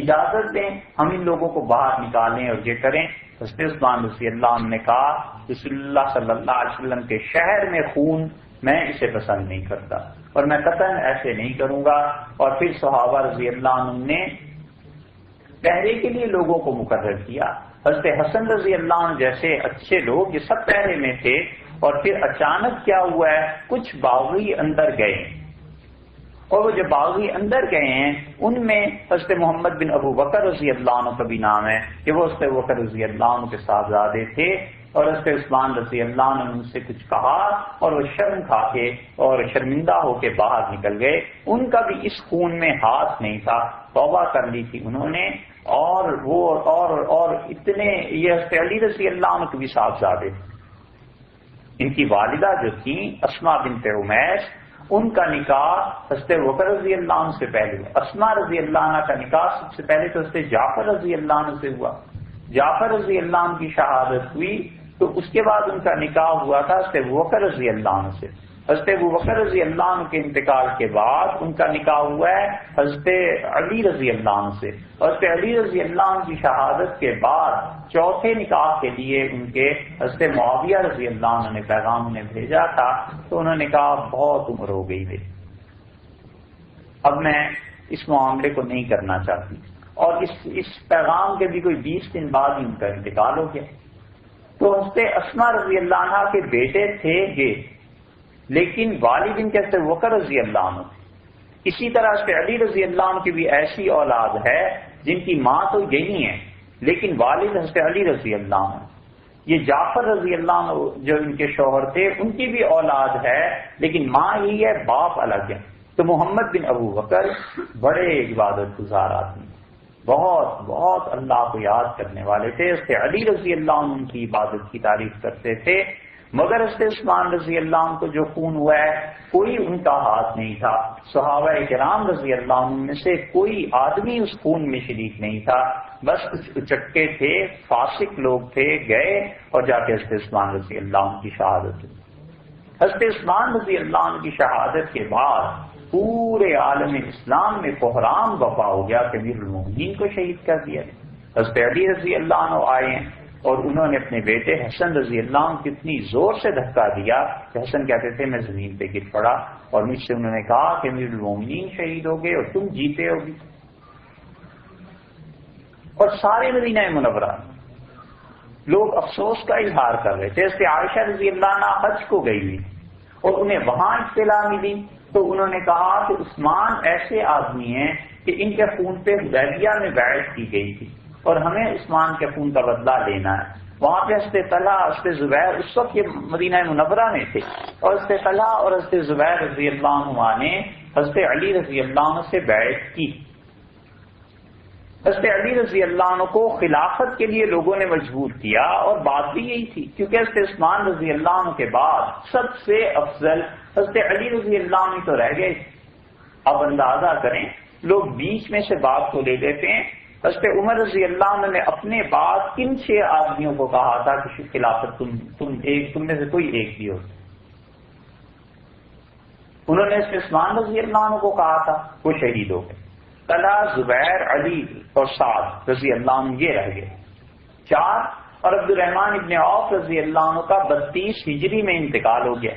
اجازت دیں ہم ان لوگوں کو باہر نکالیں اور یہ کریں. حضرت عثمان رضی اللہ عنہ نے کہا رسول اللہ صلی اللہ علیہ وسلم کے شہر میں خون میں اسے پسند نہیں کرتا اور میں قطعاً ایسے نہیں کروں گا. اور پھر صحابہ رضی اللہ عنہ نے پہرے کے لیے لوگوں کو مقرر کیا. حضرت حسن رضی اللہ عنہ جیسے اچھے لوگ یہ سب پہرے میں تھے, اور پھر اچانک کیا ہوا ہے کچھ باغی اندر گئے, اور وہ جو باغی اندر گئے ہیں ان میں حضرت محمد بن ابو بکر رضی اللہ عنہ کا بھی نام ہے کہ وہ حضرت ابو بکر رضی اللہ عنہ کے صاحبزادے تھے, اور حضرت عثمان رضی اللہ عنہ نے ان سے کچھ کہا اور وہ شرم کھا کے اور شرمندہ ہو کے باہر نکل گئے. ان کا بھی اس خون میں ہاتھ نہیں تھا, توبہ کر لی تھی انہوں نے. اور وہ اور اتنے یہ حضرت علی رضی اللہ عنہ کے بھی صاحبزادے تھے. ان کی والدہ جو تھیں اسماء بنت عمیس, ان کا نکاح حضرت بکر رضی اللہ عنہ سے پہلے ہوا. اسماء رضی اللہ عنہ کا نکاح سب سے پہلے تو حضرت جعفر رضی اللہ عنہ سے ہوا. جعفر رضی اللہ عنہ کی شہادت ہوئی تو اس کے بعد ان کا نکاح ہوا تھا حضرت بکر رضی اللہ عنہ سے. حضرت بکر رضی اللہ عنہ کے انتقال کے بعد ان کا نکاح ہوا ہے حضرت علی رضی اللہ عنہ سے. حضرت علی رضی اللہ عنہ کی شہادت کے بعد چوتھے نکاح کے لیے ان کے حضرت معاویہ رضی اللہ عنہ نے پیغام انہیں بھیجا تھا, تو انہوں نے کہا بہت عمر ہو گئی ہے, اب میں اس معاملے کو نہیں کرنا چاہتی. اور اس پیغام کے بھی کوئی 20 دن بعد ہی ان کا انتقال ہو گیا. تو حضرت اسماء رضی اللہ عنہ کے بیٹے تھے یہ, لیکن والد ان کے حضرت بکر رضی اللہ عنہ. اسی طرح حضرت علی رضی اللہ عنہ کی بھی ایسی اولاد ہے جن کی ماں تو یہی ہے لیکن والد حضرت علی رضی اللہ عنہ. یہ جعفر رضی اللہ عنہ جو ان کے شوہر تھے ان کی بھی اولاد ہے لیکن ماں یہی ہے, باپ الگ ہے. تو محمد بن ابو بکر بڑے عبادت گزار آدمی, بہت بہت اللہ کو یاد کرنے والے تھے. حضرت علی رضی اللہ عنہ کی عبادت کی تعریف کرتے تھے. مگر حضرت عثمان رضی اللہ عنہ کو جو خون ہوا ہے کوئی ان کا ہاتھ نہیں تھا، صحابہ کرام رضی اللہ عنہ میں سے کوئی آدمی اس خون میں شریک نہیں تھا، بس کچھ اچٹکے تھے، فاسق لوگ تھے، گئے اور جا کے حضرت عثمان رضی اللہ عنہ کی شہادت ہوئی۔ حضرت عثمان رضی اللہ عنہ کی شہادت کے بعد پورے عالم اسلام میں کوحرام برپا ہو گیا کہ امیر المومنین کو شہید کر دیا۔ حضرت علی رضی اللہ عنہ آئے ہیں اور انہوں نے اپنے بیٹے حسن رضی اللہ عنہ کو اتنی زور سے دھکا دیا کہ حسن کہتے تھے میں زمین پہ گر پڑا، اور مجھ سے انہوں نے کہا کہ امیر المومنین شہید ہو گئے اور تم جیتے ہوگی۔ اور سارے مدینہ منورہ لوگ افسوس کا اظہار کر رہے تھے۔ جیسے عائشہ رضی اللہ عنہ حج کو گئی ہوئی اور انہیں وہاں اطلاع ملی تو انہوں نے کہا کہ عثمان ایسے آدمی ہیں کہ ان کے خون پہ حدیبیہ میں بیعت کی گئی تھی اور ہمیں عثمان کے خون کا بدلہ لینا ہے۔ وہاں پہ حضرت طلحہ، حضرت زبیر اس وقت یہ مدینہ منورہ میں تھے، اور حضرت طلحہ اور حضرت زبیر رضی اللہ عنہ نے حضرت علی رضی اللہ عنہ سے بیعت کی۔ حضرت علی رضی اللہ عنہ کو خلافت کے لیے لوگوں نے مجبور کیا، اور بات بھی یہی تھی کیونکہ حضرت عثمان رضی اللہ عنہ کے بعد سب سے افضل حضرت علی رضی اللہ عنہ تو رہ گئے۔ اب اندازہ کریں، لوگ بیچ میں سے بات کو لے لیتے ہیں۔ حضرت عمر رضی اللہ عنہ نے اپنے بعد کن 6 آدمیوں کو کہا تھا کہ خلافت تم میں سے کوئی ایک بھی ہو؟ انہوں نے حضرت عثمان رضی اللہ عنہ کو کہا تھا، وہ شہید ہو گئے۔ طلحہ، زبیر، علی اور سعد رضی اللہ عنہ یہ رہ گئے 4، اور عبد الرحمن ابن عوف رضی اللہ عنہ کا 32 ہجری میں انتقال ہو گیا،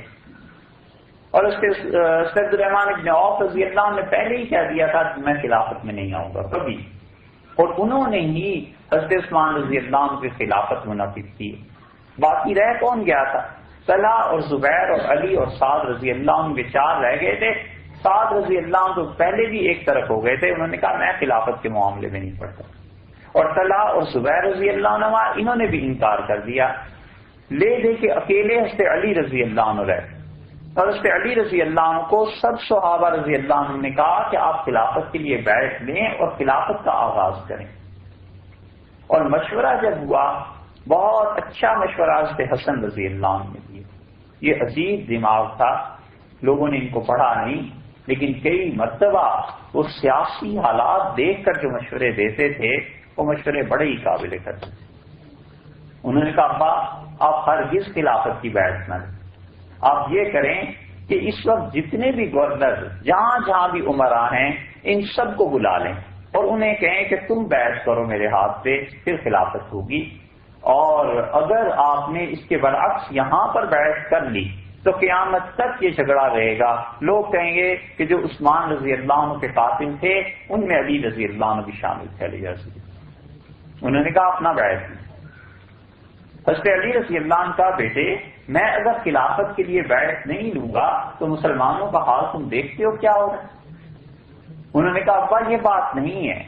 اور عبد الرحمن ابن عوف رضی اللہ عنہ نے پہلے ہی کہہ دیا تھا کہ میں خلافت میں نہیں آؤں گا کبھی، اور انہوں نے ہی حضرت عثمان رضی اللہ عنہ کی خلافت منعقد کی۔ باقی رہ کون گیا تھا؟ طلحہ اور زبیر اور علی اور سعد رضی اللہ عنہ کے 4 رہ گئے تھے۔ سعد رضی اللہ عنہ تو پہلے بھی ایک طرف ہو گئے تھے، انہوں نے کہا میں خلافت کے معاملے میں نہیں پڑتا، اور طلحہ اور زبیر رضی اللہ عنہ انہوں نے بھی انکار کر دیا، لے دے کے اکیلے حضرت علی رضی اللہ عنہ رہے، اور حضرت علی رضی اللہ عنہ کو سب صحابہ رضی اللہ عنہ نے کہا کہ آپ خلافت کے لیے بیعت لیں اور خلافت کا آغاز کریں۔ اور مشورہ جب ہوا، بہت اچھا مشورہ حضرت حسن رضی اللہ عنہ نے دیا۔ یہ عجیب دماغ تھا، لوگوں نے ان کو پڑھا نہیں، لیکن کئی مرتبہ وہ سیاسی حالات دیکھ کر جو مشورے دیتے تھے وہ مشورے بڑے ہی قابل قدر تھے۔ انہوں نے کہا ابا آپ ہرگز خلافت کی بیعت نہ لیں، آپ یہ کریں کہ اس وقت جتنے بھی گورنر جہاں جہاں بھی امراء ہیں ان سب کو بلا لیں اور انہیں کہیں کہ تم بیعت کرو میرے ہاتھ پہ، پھر خلافت ہوگی، اور اگر آپ نے اس کے برعکس یہاں پر بیعت کر لی تو قیامت تک یہ جھگڑا رہے گا، لوگ کہیں گے کہ جو عثمان رضی اللہ عنہ کے قاتل تھے ان میں علی رضی اللہ عنہ بھی شامل تھے۔ علی رضی انہوں نے کہا اپنا بیعت لیں۔ حضرت علی رضی اللہ عنہ کا بیٹے میں اگر خلافت کے لیے بیعت نہیں لوں گا تو مسلمانوں کا حال تم دیکھتے ہو کیا ہوگا۔ انہوں نے کہا ابا یہ بات نہیں ہے،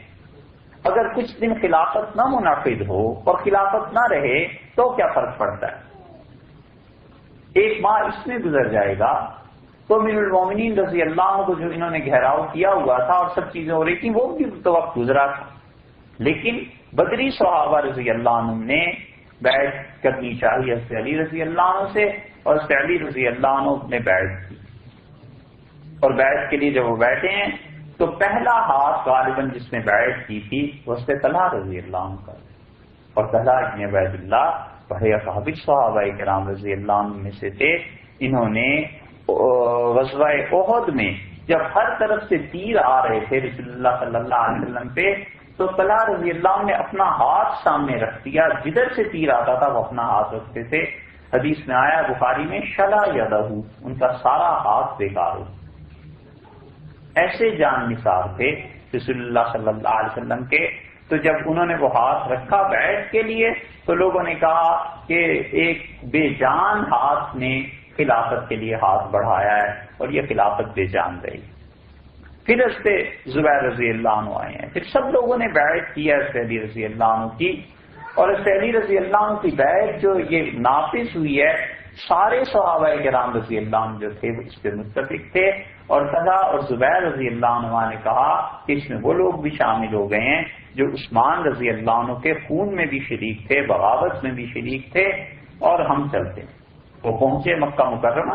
اگر کچھ دن خلافت نہ منعقد ہو اور خلافت نہ رہے تو کیا فرق پڑتا ہے، 1 ماہ اس میں گزر جائے گا تو امیر المومنین رضی اللہ عنہ کو جو انہوں نے گھیراؤ کیا ہوا تھا اور سب چیزیں ہو رہی تھیں وہ بھی تو وقت گزرا تھا، لیکن بدری صحابہ رضی اللہ عنہ نے بیعت کرنی چاہیے حضرت علی رضی اللہ عنہ سے، اور حضرت علی رضی اللہ عنہ نے بیعت کی، اور بیعت کے لیے جب وہ بیٹھے ہیں تو پہلا ہاتھ غالباً جس نے بیعت کی تھی وہ حضرت طلحہ رضی اللہ عنہ کا، اور طلحہ ابن عبید اللہ بڑے قابل صحابہ کرام رضی اللہ عنہ میں سے تھے۔ انہوں نے غزوہ احد میں جب ہر طرف سے تیر آ رہے تھے رسول اللہ صلی اللہ علیہ وسلم پہ تو طلحہ رضی اللہ عنہ نے اپنا ہاتھ سامنے رکھ دیا، جدھر سے تیر آتا تھا وہ اپنا ہاتھ رکھتے تھے۔ حدیث میں آیا بخاری میں شلا یدہ، ان کا سارا ہاتھ بیکار ہو، ایسے جان نثار تھے رسول اللہ صلی اللہ علیہ وسلم کے۔ تو جب انہوں نے وہ ہاتھ رکھا بیعت کے لیے تو لوگوں نے کہا کہ ایک بے جان ہاتھ نے خلافت کے لیے ہاتھ بڑھایا ہے اور یہ خلافت بے جان رہی۔ پھر حضرت زبیر رضی اللہ عنہ آئے ہیں، پھر سب لوگوں نے بیعت کی ہے حضرت علی رضی اللہ عنہ کی، اور حضرت علی رضی اللہ عنہ کی بیعت جو یہ نافذ ہوئی ہے سارے صحابہ کرام رضی اللہ عنہ جو تھے وہ اس پہ متفق تھے، اور طلحہ اور زبیر رضی اللہ عنہ نے کہا کہ اس میں وہ لوگ بھی شامل ہو گئے ہیں جو عثمان رضی اللہ عنہ کے خون میں بھی شریک تھے، بغاوت میں بھی شریک تھے، اور ہم چلتے ہیں۔ وہ پہنچے مکہ مکرمہ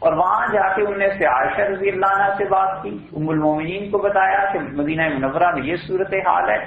اور وہاں جا کے انہوں نے سے عائشہ رضی اللہ عنہ سے بات کی، ام المومنین کو بتایا کہ مدینہ منورہ میں یہ صورتحال ہے،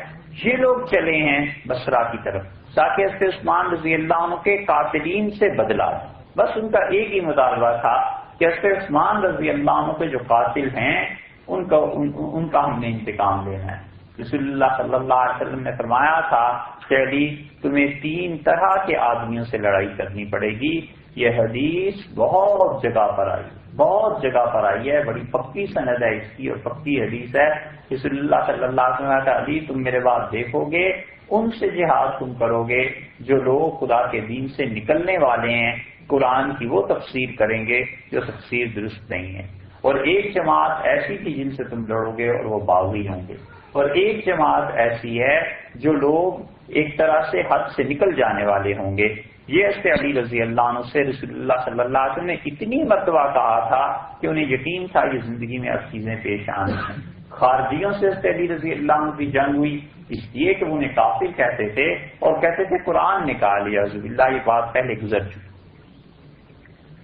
یہ لوگ چلے ہیں بصرہ کی طرف تاکہ حضرت عثمان رضی اللہ عنہ کے قاتلین سے بدلا دیں۔ بس ان کا ایک ہی مطالبہ تھا کہ حضرت عثمان رضی اللہ عنہ کے جو قاتل ہیں ان کا ہم نے انتقام لینا ہے۔ رسول اللہ صلی اللہ علیہ وسلم نے فرمایا تھا کہ علی تمہیں 3 طرح کے آدمیوں سے لڑائی کرنی پڑے گی۔ یہ حدیث بہت جگہ پر آئی ہے، بڑی پکی سند ہے اس کی اور پکی حدیث ہے۔ رسول اللہ صلی اللہ علیہ وسلم کا علی تم میرے بعد دیکھو گے ان سے جہاد تم کرو گے جو لوگ خدا کے دین سے نکلنے والے ہیں، قرآن کی وہ تفسیر کریں گے جو تفسیر درست نہیں ہے، اور ایک جماعت ایسی تھی جن سے تم لڑو گے اور وہ باغی ہوں گے، اور ایک جماعت ایسی ہے جو لوگ ایک طرح سے حد سے نکل جانے والے ہوں گے۔ یہ حضرت علی رضی اللہ عنہ سے رسول اللہ صلی اللہ علیہ وسلم نے اتنی مرتبہ کہا تھا کہ انہیں یقین تھا یہ زندگی میں اب چیزیں پیش آنی ہیں۔ خارجیوں سے حضرت علی رضی اللہ عنہ کی جنگ ہوئی اس لیے کہ وہ انہیں کافر کہتے تھے اور کہتے تھے قرآن نکال لیا، رضی اللہ، یہ بات پہلے گزر چکی۔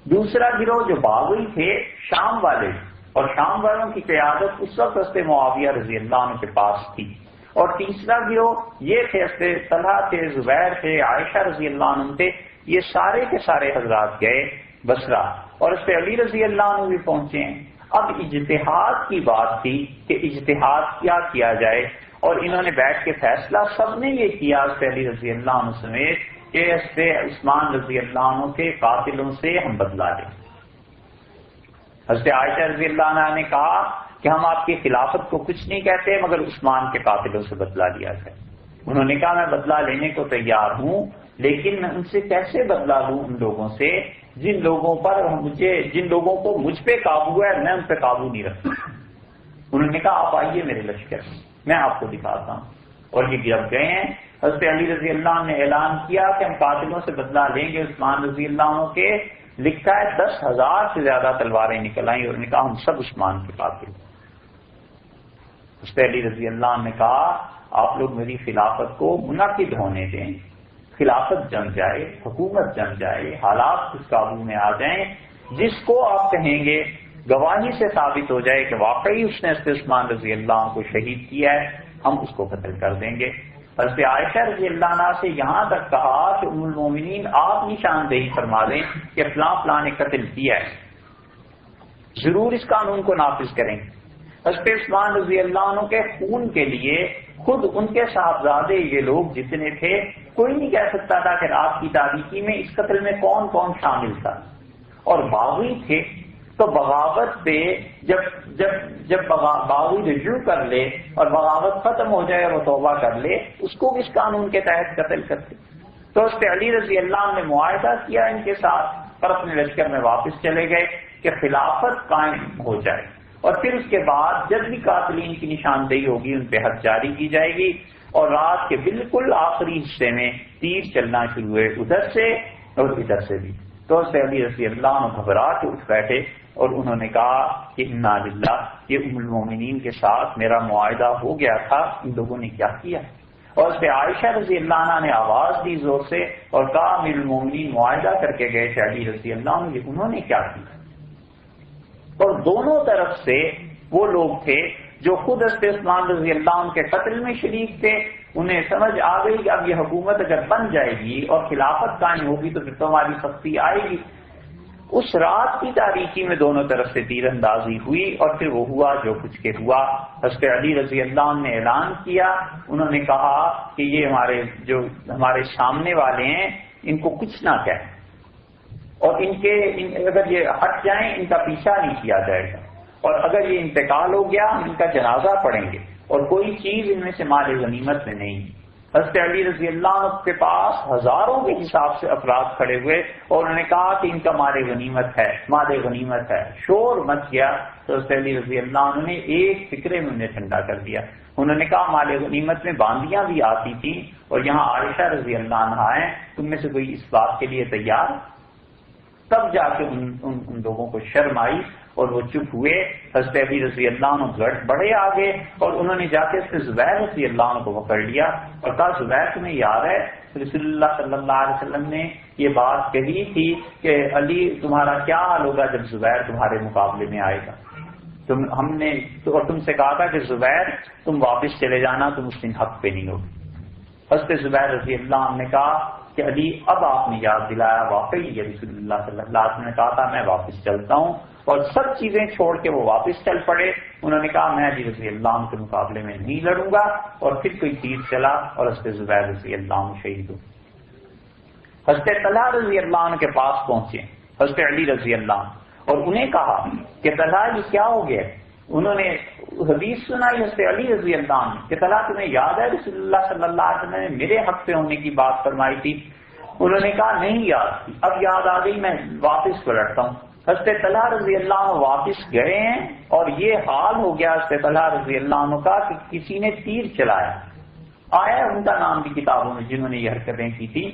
دوسرا گروہ جو باغی تھے شام والے، اور شام والوں کی قیادت اس وقت حضرت معاویہ رضی اللہ عنہ کے پاس تھی، اور تیسرا گروہ یہ تھے حضرت طلحہ تھے، زبیر تھے، عائشہ رضی اللہ عنہ تھے، یہ سارے کے سارے حضرات گئے بصرہ اور حضرت علی رضی اللہ عنہ بھی پہنچے ہیں۔ اب اجتہاد کی بات تھی کہ اجتہاد کیا کیا جائے، اور انہوں نے بیٹھ کے فیصلہ سب نے یہ کیا حضرت علی رضی اللہ عنہ سمیت کہ حضرت عثمان رضی اللہ عنہ کے قاتلوں سے ہم بدلا لیں۔ حضرت عائشہ رضی اللہ عنہ نے کہا کہ ہم آپ کی خلافت کو کچھ نہیں کہتے مگر عثمان کے قاتلوں سے بدلا لیا جائے۔ انہوں نے کہا میں بدلہ لینے کو تیار ہوں، لیکن میں ان سے کیسے بدلا لوں؟ ان لوگوں سے جن لوگوں کو مجھ پہ قابو ہے، میں ان پہ قابو نہیں رکھتا۔ انہوں نے کہا آپ آئیے میرے لشکر میں آپ کو دکھاتا ہوں، اور یہ جب گئے ہیں حضرت علی رضی اللہ عنہ نے اعلان کیا کہ ہم قاتلوں سے بدلہ لیں گے عثمان رضی اللہ عنہ کے، لکھا ہے 10,000 سے زیادہ تلواریں نکل آئیں، اور انہوں نے کہا ہم سب عثمان کے قاتل۔ حضرت علی رضی اللہ عنہ نے کہا آپ لوگ میری خلافت کو منعقد ہونے دیں، خلافت جم جائے، حکومت جم جائے، حالات کچھ قابو میں آ جائیں، جس کو آپ کہیں گے گواہی سے ثابت ہو جائے کہ واقعی اس نے حضرت عثمان رضی اللہ عنہ کو شہید کیا ہے، ہم اس کو قتل کر دیں گے۔ حضرت عائشہ رضی اللہ عنہ سے یہاں تک کہا کہ ام المومنین آپ نشاندہی فرما دیں کہ فلاں فلاں نے قتل کیا ہے، ضرور اس قانون کو نافذ کریں گے۔ حضرت عثمان رضی اللہ عنہ کے خون کے لیے خود ان کے صاحبزادے یہ لوگ جتنے تھے کوئی نہیں کہہ سکتا تھا کہ رات کی تاریکی میں اس قتل میں کون کون شامل تھا، اور باغی تھے تو بغاوت پہ جب باغی رجوع کر لے اور بغاوت ختم ہو جائے اور وہ توبہ کر لے اس کو اس قانون کے تحت قتل کرتے۔ تو حضرت علی رضی اللہ عنہ نے معاہدہ کیا ان کے ساتھ اور اپنے لشکر میں واپس چلے گئے کہ خلافت قائم ہو جائے، اور پھر اس کے بعد جب بھی قاتلین کی نشاندہی ہوگی ان پہ حد جاری کی جائے گی، اور رات کے بالکل آخری حصے میں تیر چلنا شروع ہوئے ادھر سے اور ادھر سے بھی۔ تو حضرت علی رضی اللہ عنہ گھبرا کے اٹھ بیٹھے اور انہوں نے کہا کہ انا للہ، یہ ام المومنین کے ساتھ میرا معاہدہ ہو گیا تھا، ان لوگوں نے کیا کیا؟ اور حضرت عائشہ رضی اللہ عنہ نے آواز دی زور سے اور کہا امیر المومنین معاہدہ کر کے گئے تھے علی رضی اللہ عنہ، انہوں نے کیا کیا؟ اور دونوں طرف سے وہ لوگ تھے جو خود حضرت عثمان رضی اللہ عنہ کے قتل میں شریک تھے، انہیں سمجھ آ گئی کہ اب یہ حکومت اگر بن جائے گی اور خلافت قائم ہوگی تو پھر تو ہماری سختی آئے گی۔ اس رات کی تاریکی میں دونوں طرف سے تیر اندازی ہوئی، اور پھر وہ ہوا جو کچھ کے ہوا۔ حضرت علی رضی اللہ عنہ نے اعلان کیا، انہوں نے کہا کہ یہ ہمارے سامنے والے ہیں ان کو کچھ نہ کہیں، اور اگر یہ ہٹ جائیں ان کا پیچھا نہیں کیا جائے گا، اور اگر یہ انتقال ہو گیا ہم ان کا جنازہ پڑھیں گے، اور کوئی چیز ان میں سے مال غنیمت میں نہیں۔ حضرت علی رضی اللہ عنہ کے پاس ہزاروں کے حساب سے افراد کھڑے ہوئے اور انہوں نے کہا کہ ان کا مال غنیمت ہے، شور مچ گیا۔ تو حضرت علی رضی اللہ عنہ نے ایک فکرے میں انہیں ٹھنڈا کر دیا، انہوں نے کہا مال غنیمت میں باندیاں بھی آتی تھیں، اور یہاں عائشہ رضی اللہ عنہ ہیں، تم میں سے کوئی اس بات کے لیے تیار؟ تب جا کے ان لوگوں کو شرم آئی، اور وہ چپ ہوئے. حضرت علی رضی اللہ عنہ بڑھے آگے اور انہوں نے جا کے زبیر رضی اللہ عنہ کو پکڑ لیا اور کہا زبیر تمہیں یاد ہے رسول اللہ صلی اللہ علیہ وسلم نے یہ بات کہی تھی کہ علی تمہارا کیا حال ہوگا جب زبیر تمہارے مقابلے میں آئے گا. ہم نے اور تم سے کہا تھا کہ زبیر تم واپس چلے جانا, تم اس دن حق پہ نہیں ہوگی. حضرت زبیر رضی اللہ عنہ نے کہا کہ علی اب آپ نے یاد دلایا, واقعی یہ رسول اللہ صلی اللہ علیہ وسلم نے کہا تھا میں واپس چلتا ہوں, اور سب چیزیں چھوڑ کے وہ واپس چل پڑے. انہوں نے کہا میں علی رضی اللہ عنہ کے مقابلے میں نہیں لڑوں گا, اور پھر کوئی تیر چلا اور حضرت زبیر رضی اللہ عنہ شہید ہو. حضرت طلحہ رضی اللہ عنہ کے پاس پہنچے حضرت علی رضی اللہ عنہ اور انہیں کہا کہ طلحہ یہ کیا ہو گیا. انہوں نے حدیث سنائی حضرت علی رضی اللہ عنہ کہ طلحہ تمہیں یاد ہے رسول اللہ صلی اللہ علیہ وسلم نے میرے حق پہ ہونے کی بات فرمائی تھی. انہوں نے کہا نہیں یاد تھی, اب یاد آ گئی, میں واپس پلٹتا ہوں. حضرت طلحہ رضی اللہ عنہ واپس گئے ہیں اور یہ حال ہو گیا حضرت طلحہ رضی اللہ عنہ کا کہ کسی نے تیر چلایا. آیا ان کا نام بھی کتابوں میں جنہوں نے یہ حرکتیں کی تھی,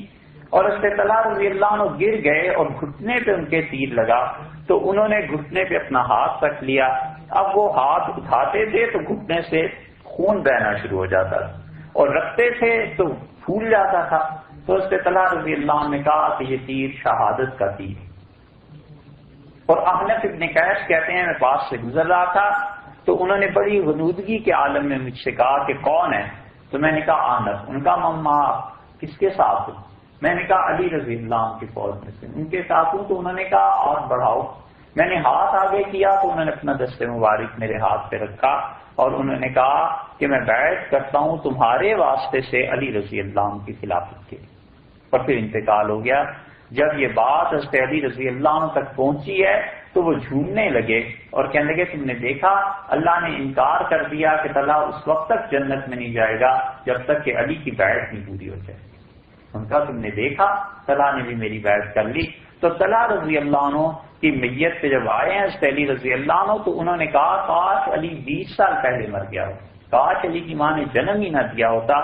اور حضرت طلحہ رضی اللہ عنہ گر گئے اور گھٹنے پہ ان کے تیر لگا, تو انہوں نے گھٹنے پہ اپنا ہاتھ رکھ لیا. اب وہ ہاتھ اٹھاتے تھے تو گھٹنے سے خون بہنا شروع ہو جاتا تھا, اور رکھتے تھے تو پھول جاتا تھا. تو حضرت طلحہ رضی اللہ عنہ نے کہا کہ یہ تیر شہادت کا تیر. اور احنف ابن قیس کہتے ہیں میں پاس سے گزر رہا تھا تو انہوں نے بڑی غنودگی کے عالم میں مجھ سے کہا کہ کون ہے, تو میں نے کہا احنف. ان کا مما کس کے ساتھ ہوں؟ میں نے کہا علی رضی اللہ عنہ کی فوج میں سے ان کے ساتھ ہوں. تو انہوں نے کہا اور بڑھاؤ. میں نے ہاتھ آگے کیا تو انہوں نے اپنا دست مبارک میرے ہاتھ پہ رکھا اور انہوں نے کہا کہ میں بیعت کرتا ہوں تمہارے واسطے سے علی رضی اللہ عنہ کی خلافت کے. اور پھر انتقال ہو گیا. جب یہ بات حضرت علی رضی اللہ عنہ تک پہنچی ہے تو وہ جھومنے لگے اور کہنے لگے تم نے دیکھا اللہ نے انکار کر دیا کہ طلحہ اس وقت تک جنت میں نہیں جائے گا جب تک کہ علی کی بیعت نہیں پوری ہو جائے. ان کا تم نے دیکھا طلحہ نے بھی میری بیعت کر لی. تو طلحہ رضی اللہ عنہ کی میت پہ جب آئے ہیں حضرت علی رضی اللہ عنہ تو انہوں نے کہا کاش علی 20 سال پہلے مر گیا ہو, کاش علی کی ماں نے جنم ہی نہ دیا ہوتا.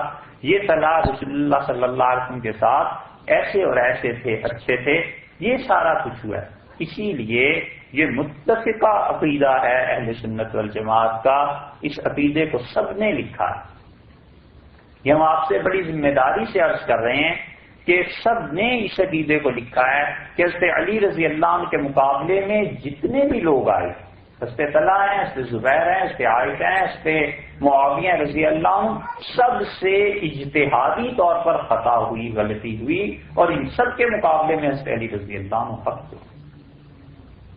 یہ طلحہ رسول اللہ صلی اللہ علیہ وسلم کے ساتھ ایسے اور ایسے تھے, اچھے تھے. یہ سارا کچھ ہوا ہے. اسی لیے یہ متفقہ عقیدہ ہے اہل سنت والجماعت کا. اس عقیدے کو سب نے لکھا ہے. یہ ہم آپ سے بڑی ذمہ داری سے عرض کر رہے ہیں کہ سب نے اس عقیدے کو لکھا ہے کہ حضرت علی رضی اللہ عنہ کے مقابلے میں جتنے بھی لوگ آئے, حضرت طلحہ ہیں, حضرت زبیر ہیں, حضرت عائشہ ہیں, حضرت معاویہ رضی اللہ عنہ, سب سے اجتہادی طور پر خطا ہوئی, غلطی ہوئی, اور ان سب کے مقابلے میں حضرت علی رضی اللہ عنہ حق ہوئی.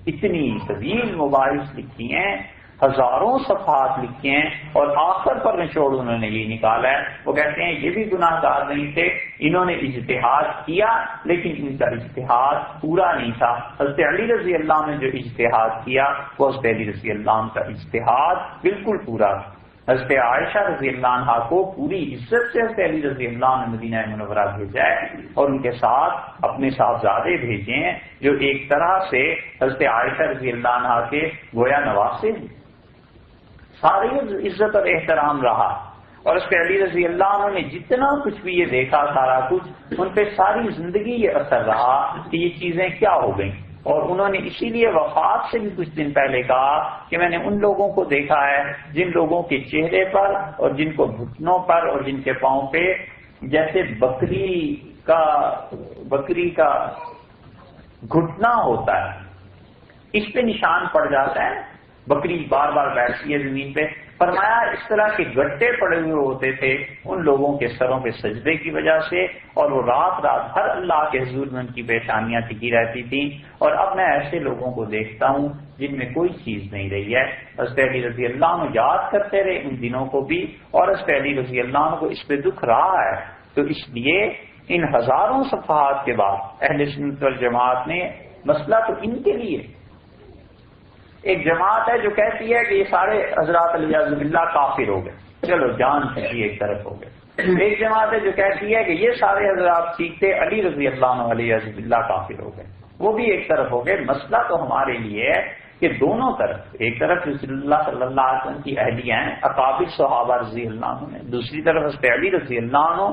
اتنی طویل مباحث لکھی ہیں, ہزاروں صفحات لکھے ہیں, اور آخر پر نچوڑ انہوں نے یہ نکالا ہے. وہ کہتے ہیں یہ بھی گناہ گار نہیں تھے, انہوں نے اجتہاد کیا لیکن ان کا اجتہاد پورا نہیں تھا. حضرت علی رضی اللہ عنہ نے جو اجتہاد کیا وہ حضرت علی رضی اللہ عنہ کا اجتہاد بالکل پورا تھا. حضرت عائشہ رضی اللہ عنہ کو پوری عزت سے حضرت علی رضی اللہ عنہ مدینہ منورہ بھیجا ہے, اور ان کے ساتھ اپنے صاحبزادے بھیجے ہیں جو ایک طرح سے حضرت عائشہ رضی اللہ عنہ کے گویا نواسے ہیں. ساری عزت اور احترام رہا, اور حضرت علی رضی اللہ عنہ نے جتنا کچھ بھی یہ دیکھا سارا کچھ ان پہ ساری زندگی یہ اثر رہا کہ یہ چیزیں کیا ہو گئیں. اور انہوں نے اسی لیے وفات سے بھی کچھ دن پہلے کہا کہ میں نے ان لوگوں کو دیکھا ہے جن لوگوں کے چہرے پر اور جن کو گھٹنوں پر اور جن کے پاؤں پہ جیسے بکری کا گھٹنا ہوتا ہے, اس پہ نشان پڑ جاتا ہے. بکری بار بار بیٹھتی ہے زمین پہ. فرمایا اس طرح کے گڈھے پڑے ہوئے ہوتے تھے ان لوگوں کے سروں پہ سجدے کی وجہ سے, اور وہ رات رات ہر اللہ کے حضور میں ان کی پیشانیاں ٹکی رہتی تھیں. اور اب میں ایسے لوگوں کو دیکھتا ہوں جن میں کوئی چیز نہیں رہی ہے. حضرت علی رضی اللہ عنہ یاد کرتے رہے ان دنوں کو بھی, اور حضرت علی رضی اللہ عنہ کو اس پہ دکھ رہا ہے. تو اس لیے ان ہزاروں صفحات کے بعد اہل سنت والجماعت نے مسئلہ تو ان کے لیے, ایک جماعت ہے جو کہتی ہے کہ یہ سارے حضرات علیہ باللہ کافر ہو گئے, چلو جان سے ایک طرف ہو گئے. ایک جماعت ہے جو کہتی ہے کہ یہ سارے حضرات ٹھیک تھے, علی رضی اللہ عنہ علیہ باللہ کافر ہو گئے, وہ بھی ایک طرف ہو گئے. مسئلہ تو ہمارے لیے ہے کہ دونوں طرف, ایک طرف رسول اللہ صلی اللہ علیہ وسلم کی اہلیہ ہیں اکابر صحابہ رضی اللہ عنہ, دوسری طرف حضرت علی رضی اللہ عنہ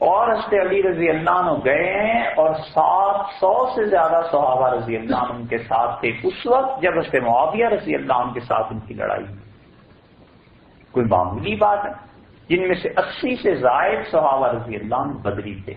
اور حضرت علی رضی اللہ عنہ گئے ہیں اور 700 سے زیادہ صحابہ رضی اللہ عنہ ان کے ساتھ تھے اس وقت جب حضرت معاویہ رضی اللہ عنہ کے ساتھ ان کی لڑائی ہوئی۔ کوئی معمولی بات ہے، جن میں سے 80 سے زائد صحابہ رضی اللہ عنہ بدری تھے۔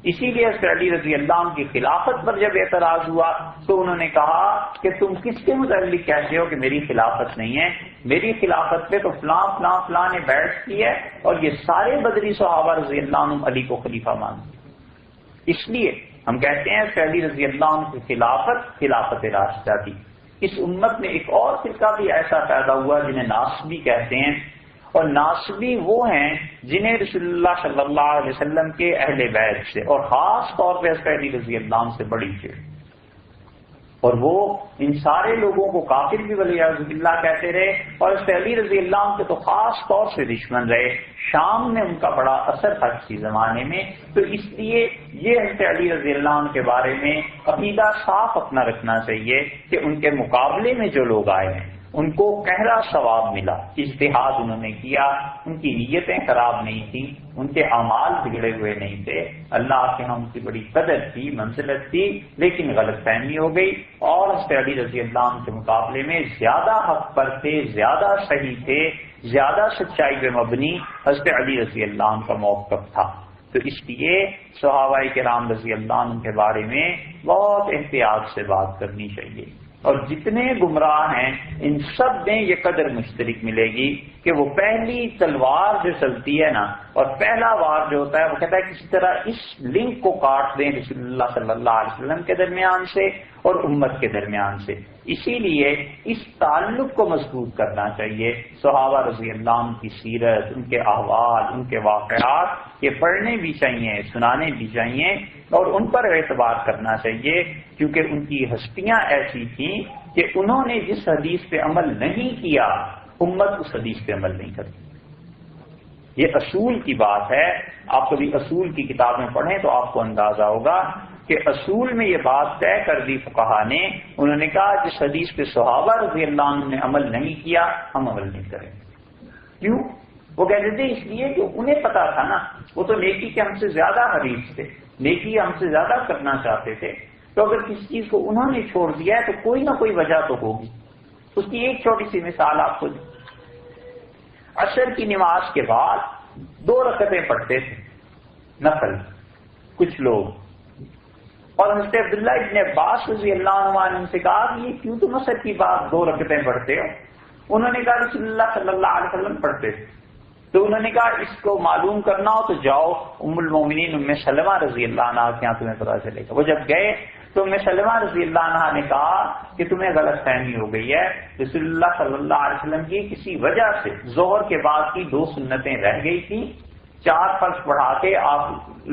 اسی لیے حضرت علی رضی اللہ عنہ کی خلافت پر جب اعتراض ہوا تو انہوں نے کہا کہ تم کس کے متعلق کہتے ہو کہ میری خلافت نہیں ہے؟ میری خلافت پہ تو فلاں فلاں فلاں نے بیعت کی ہے اور یہ سارے بدری صحابہ رضی اللہ عنہ علی کو خلیفہ مانتے۔ اس لیے ہم کہتے ہیں کہ علی رضی اللہ عنہ کی خلافت راشدہ تھی۔ اس امت میں ایک اور فرقہ بھی ایسا پیدا ہوا جنہیں ناصبی کہتے ہیں، اور ناصبی وہ ہیں جنہیں رسول اللہ صلی اللہ علیہ وسلم کے اہل بیت سے اور خاص طور پہ حضرت علی رضی اللہ عنہ سے بڑی چڑ، اور وہ ان سارے لوگوں کو کافر بھی والعیاذ باللہ کہتے رہے، اور حضرت علی رضی اللہ عنہ کے تو خاص طور سے دشمن رہے۔ شام میں ان کا بڑا اثر تھا کسی زمانے میں، تو اس لیے یہ حضرت علی رضی اللہ عنہ کے بارے میں عقیدہ صاف اپنا رکھنا چاہیے کہ ان کے مقابلے میں جو لوگ آئے ہیں ان کو گہرا ثواب ملا، اجتہاد انہوں نے کیا، ان کی نیتیں خراب نہیں تھیں، ان کے اعمال بگڑے ہوئے نہیں تھے، اللہ کے ہاں ان کی بڑی قدر تھی، منزلت تھی، لیکن غلط فہمی ہو گئی اور حضرت علی رضی اللہ عنہ کے مقابلے میں زیادہ حق پر تھے، زیادہ صحیح تھے، زیادہ سچائی پہ مبنی حضرت علی رضی اللہ عنہ کا موقف تھا۔ تو اس لیے صحابہ کرام رضی اللہ عنہ کے بارے میں بہت احتیاط سے بات کرنی چاہیے، اور جتنے گمراہ ہیں ان سب میں یہ قدر مشترک ملے گی کہ وہ پہلی تلوار جو چلتی ہے نا، اور پہلا وار جو ہوتا ہے وہ کہتا ہے کسی طرح اس لنک کو کاٹ دیں رسول اللہ صلی اللہ علیہ وسلم کے درمیان سے اور امت کے درمیان سے۔ اسی لیے اس تعلق کو مضبوط کرنا چاہیے۔ صحابہ رضی اللہ عنہ کی سیرت، ان کے احوال، ان کے واقعات یہ پڑھنے بھی چاہیے، سنانے بھی چاہیے، اور ان پر اعتبار کرنا چاہیے، کیونکہ ان کی ہستیاں ایسی تھیں کہ انہوں نے جس حدیث پہ عمل نہیں کیا امت اس حدیث پہ عمل نہیں کرتی۔ یہ اصول کی بات ہے، آپ کبھی اصول کی کتابیں پڑھیں تو آپ کو اندازہ ہوگا کہ اصول میں یہ بات طے کر دی فقہا نے، انہوں نے کہا جس حدیث پہ صحابہ رضی اللہ عنہ نے عمل نہیں کیا ہم عمل نہیں کریں۔ کیوں؟ وہ کہتے تھے اس لیے کہ انہیں پتا تھا نا، وہ تو نیکی کے ہم سے زیادہ حریص تھے، نیکی ہم سے زیادہ کرنا چاہتے تھے، تو اگر کسی چیز کو انہوں نے چھوڑ دیا ہے تو کوئی نہ کوئی وجہ تو ہوگی۔ اس کی ایک چھوٹی سی مثال آپ کو دی، عصر کی نماز کے بعد 2 رکعتیں پڑھتے تھے نفل کچھ لوگ، اور حضرت عبداللہ ابن عباس رضی اللہ عنہ نے سے کہا کہ یہ کیوں تم عصر کی بات 2 رکعتیں پڑھتے ہو؟ انہوں نے کہا رسول اللہ صلی اللہ علیہ وسلم پڑھتے تھے۔ تو انہوں نے کہا اس کو معلوم کرنا ہو تو جاؤ ام المومنین ام سلمہ رضی اللہ عنہ کے یہاں تمہیں پتا چلے گا۔ وہ جب گئے تو ام سلمہ رضی اللہ عنہ نے کہا کہ تمہیں غلط فہمی ہو گئی ہے، رسول اللہ صلی اللہ علیہ وسلم کی کسی وجہ سے ظہر کے بعد کی 2 سنتیں رہ گئی تھیں، 4 فرض پڑھا کے آپ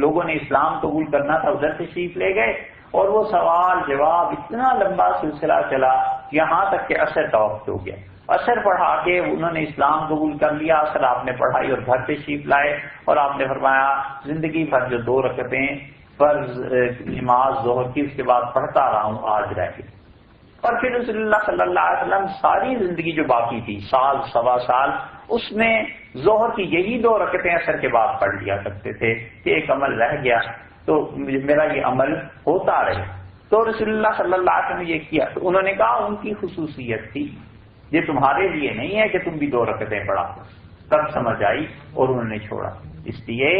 لوگوں نے اسلام قبول کرنا تھا، ادھر تشریف لے گئے، اور وہ سوال جواب اتنا لمبا سلسلہ چلا یہاں تک کہ عصر کا وقت ہو گیا۔ عصر پڑھا کے انہوں نے اسلام قبول کر لیا، عصر آپ نے پڑھائی اور گھر تشریف لائے، اور آپ نے فرمایا زندگی بھر جو 2 رکعتیں فرض نماز ظہر کی اس کے بعد پڑھتا رہا ہوں آج رہ گئی۔ اور پھر رسول اللہ صلی اللہ علیہ وسلم ساری زندگی جو باقی تھی، سال سوا سال، اس میں ظہر کی یہی 2 رکعتیں عصر کے بعد پڑھ لیا کرتے تھے کہ ایک عمل رہ گیا تو میرا یہ عمل ہوتا رہے۔ تو رسول اللہ صلی اللہ علیہ وسلم نے یہ کیا، تو انہوں نے کہا ان کی خصوصیت تھی، یہ تمہارے لیے نہیں ہے کہ تم بھی 2 رکعتیں پڑھا۔ تب سمجھ آئی اور انہوں نے چھوڑا۔ اس لیے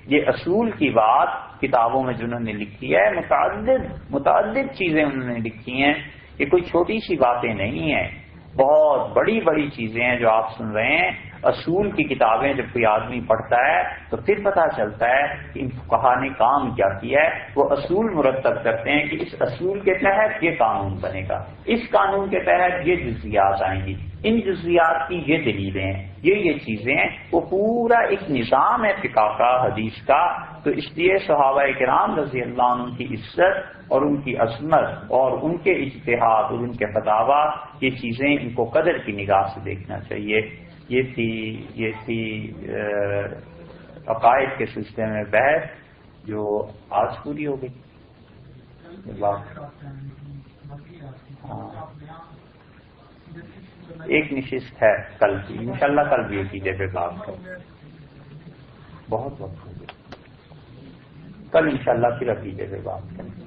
یہ اصول کی بات کتابوں میں جنہوں نے لکھی ہے، متعدد چیزیں انہوں نے لکھی ہیں، یہ کوئی چھوٹی سی باتیں نہیں ہیں، بہت بڑی بڑی چیزیں ہیں جو آپ سن رہے ہیں۔ اصول کی کتابیں جب کوئی آدمی پڑھتا ہے تو پھر پتہ چلتا ہے کہ ان فقہا نے کام کیا کیا ہے۔ وہ اصول مرتب کرتے ہیں کہ اس اصول کے تحت یہ قانون بنے گا، اس قانون کے تحت یہ جزیات آئیں گی، ان جزیات کی یہ دلیلیں ہیں، یہ چیزیں ہیں، وہ پورا ایک نظام ہے فقہ کا، حدیث کا۔ تو اس لیے صحابہ کرام رضی اللہ عنہ کی عزت اور ان کی عظمت اور ان کے اجتہاد اور ان کے فتاوی، یہ چیزیں ان کو قدر کی نگاہ سے دیکھنا چاہیے۔ یہ تھی عقائد کے سلسلے میں بحث جو آج پوری ہو گئی۔ ہاں، ایک نشست ہے کل کی، انشاءاللہ کل بھی عقیدے پہ بات کریں۔ بہت وقت ہو گیا۔ کل انشاءاللہ پھر عقیدے پہ بات کریں.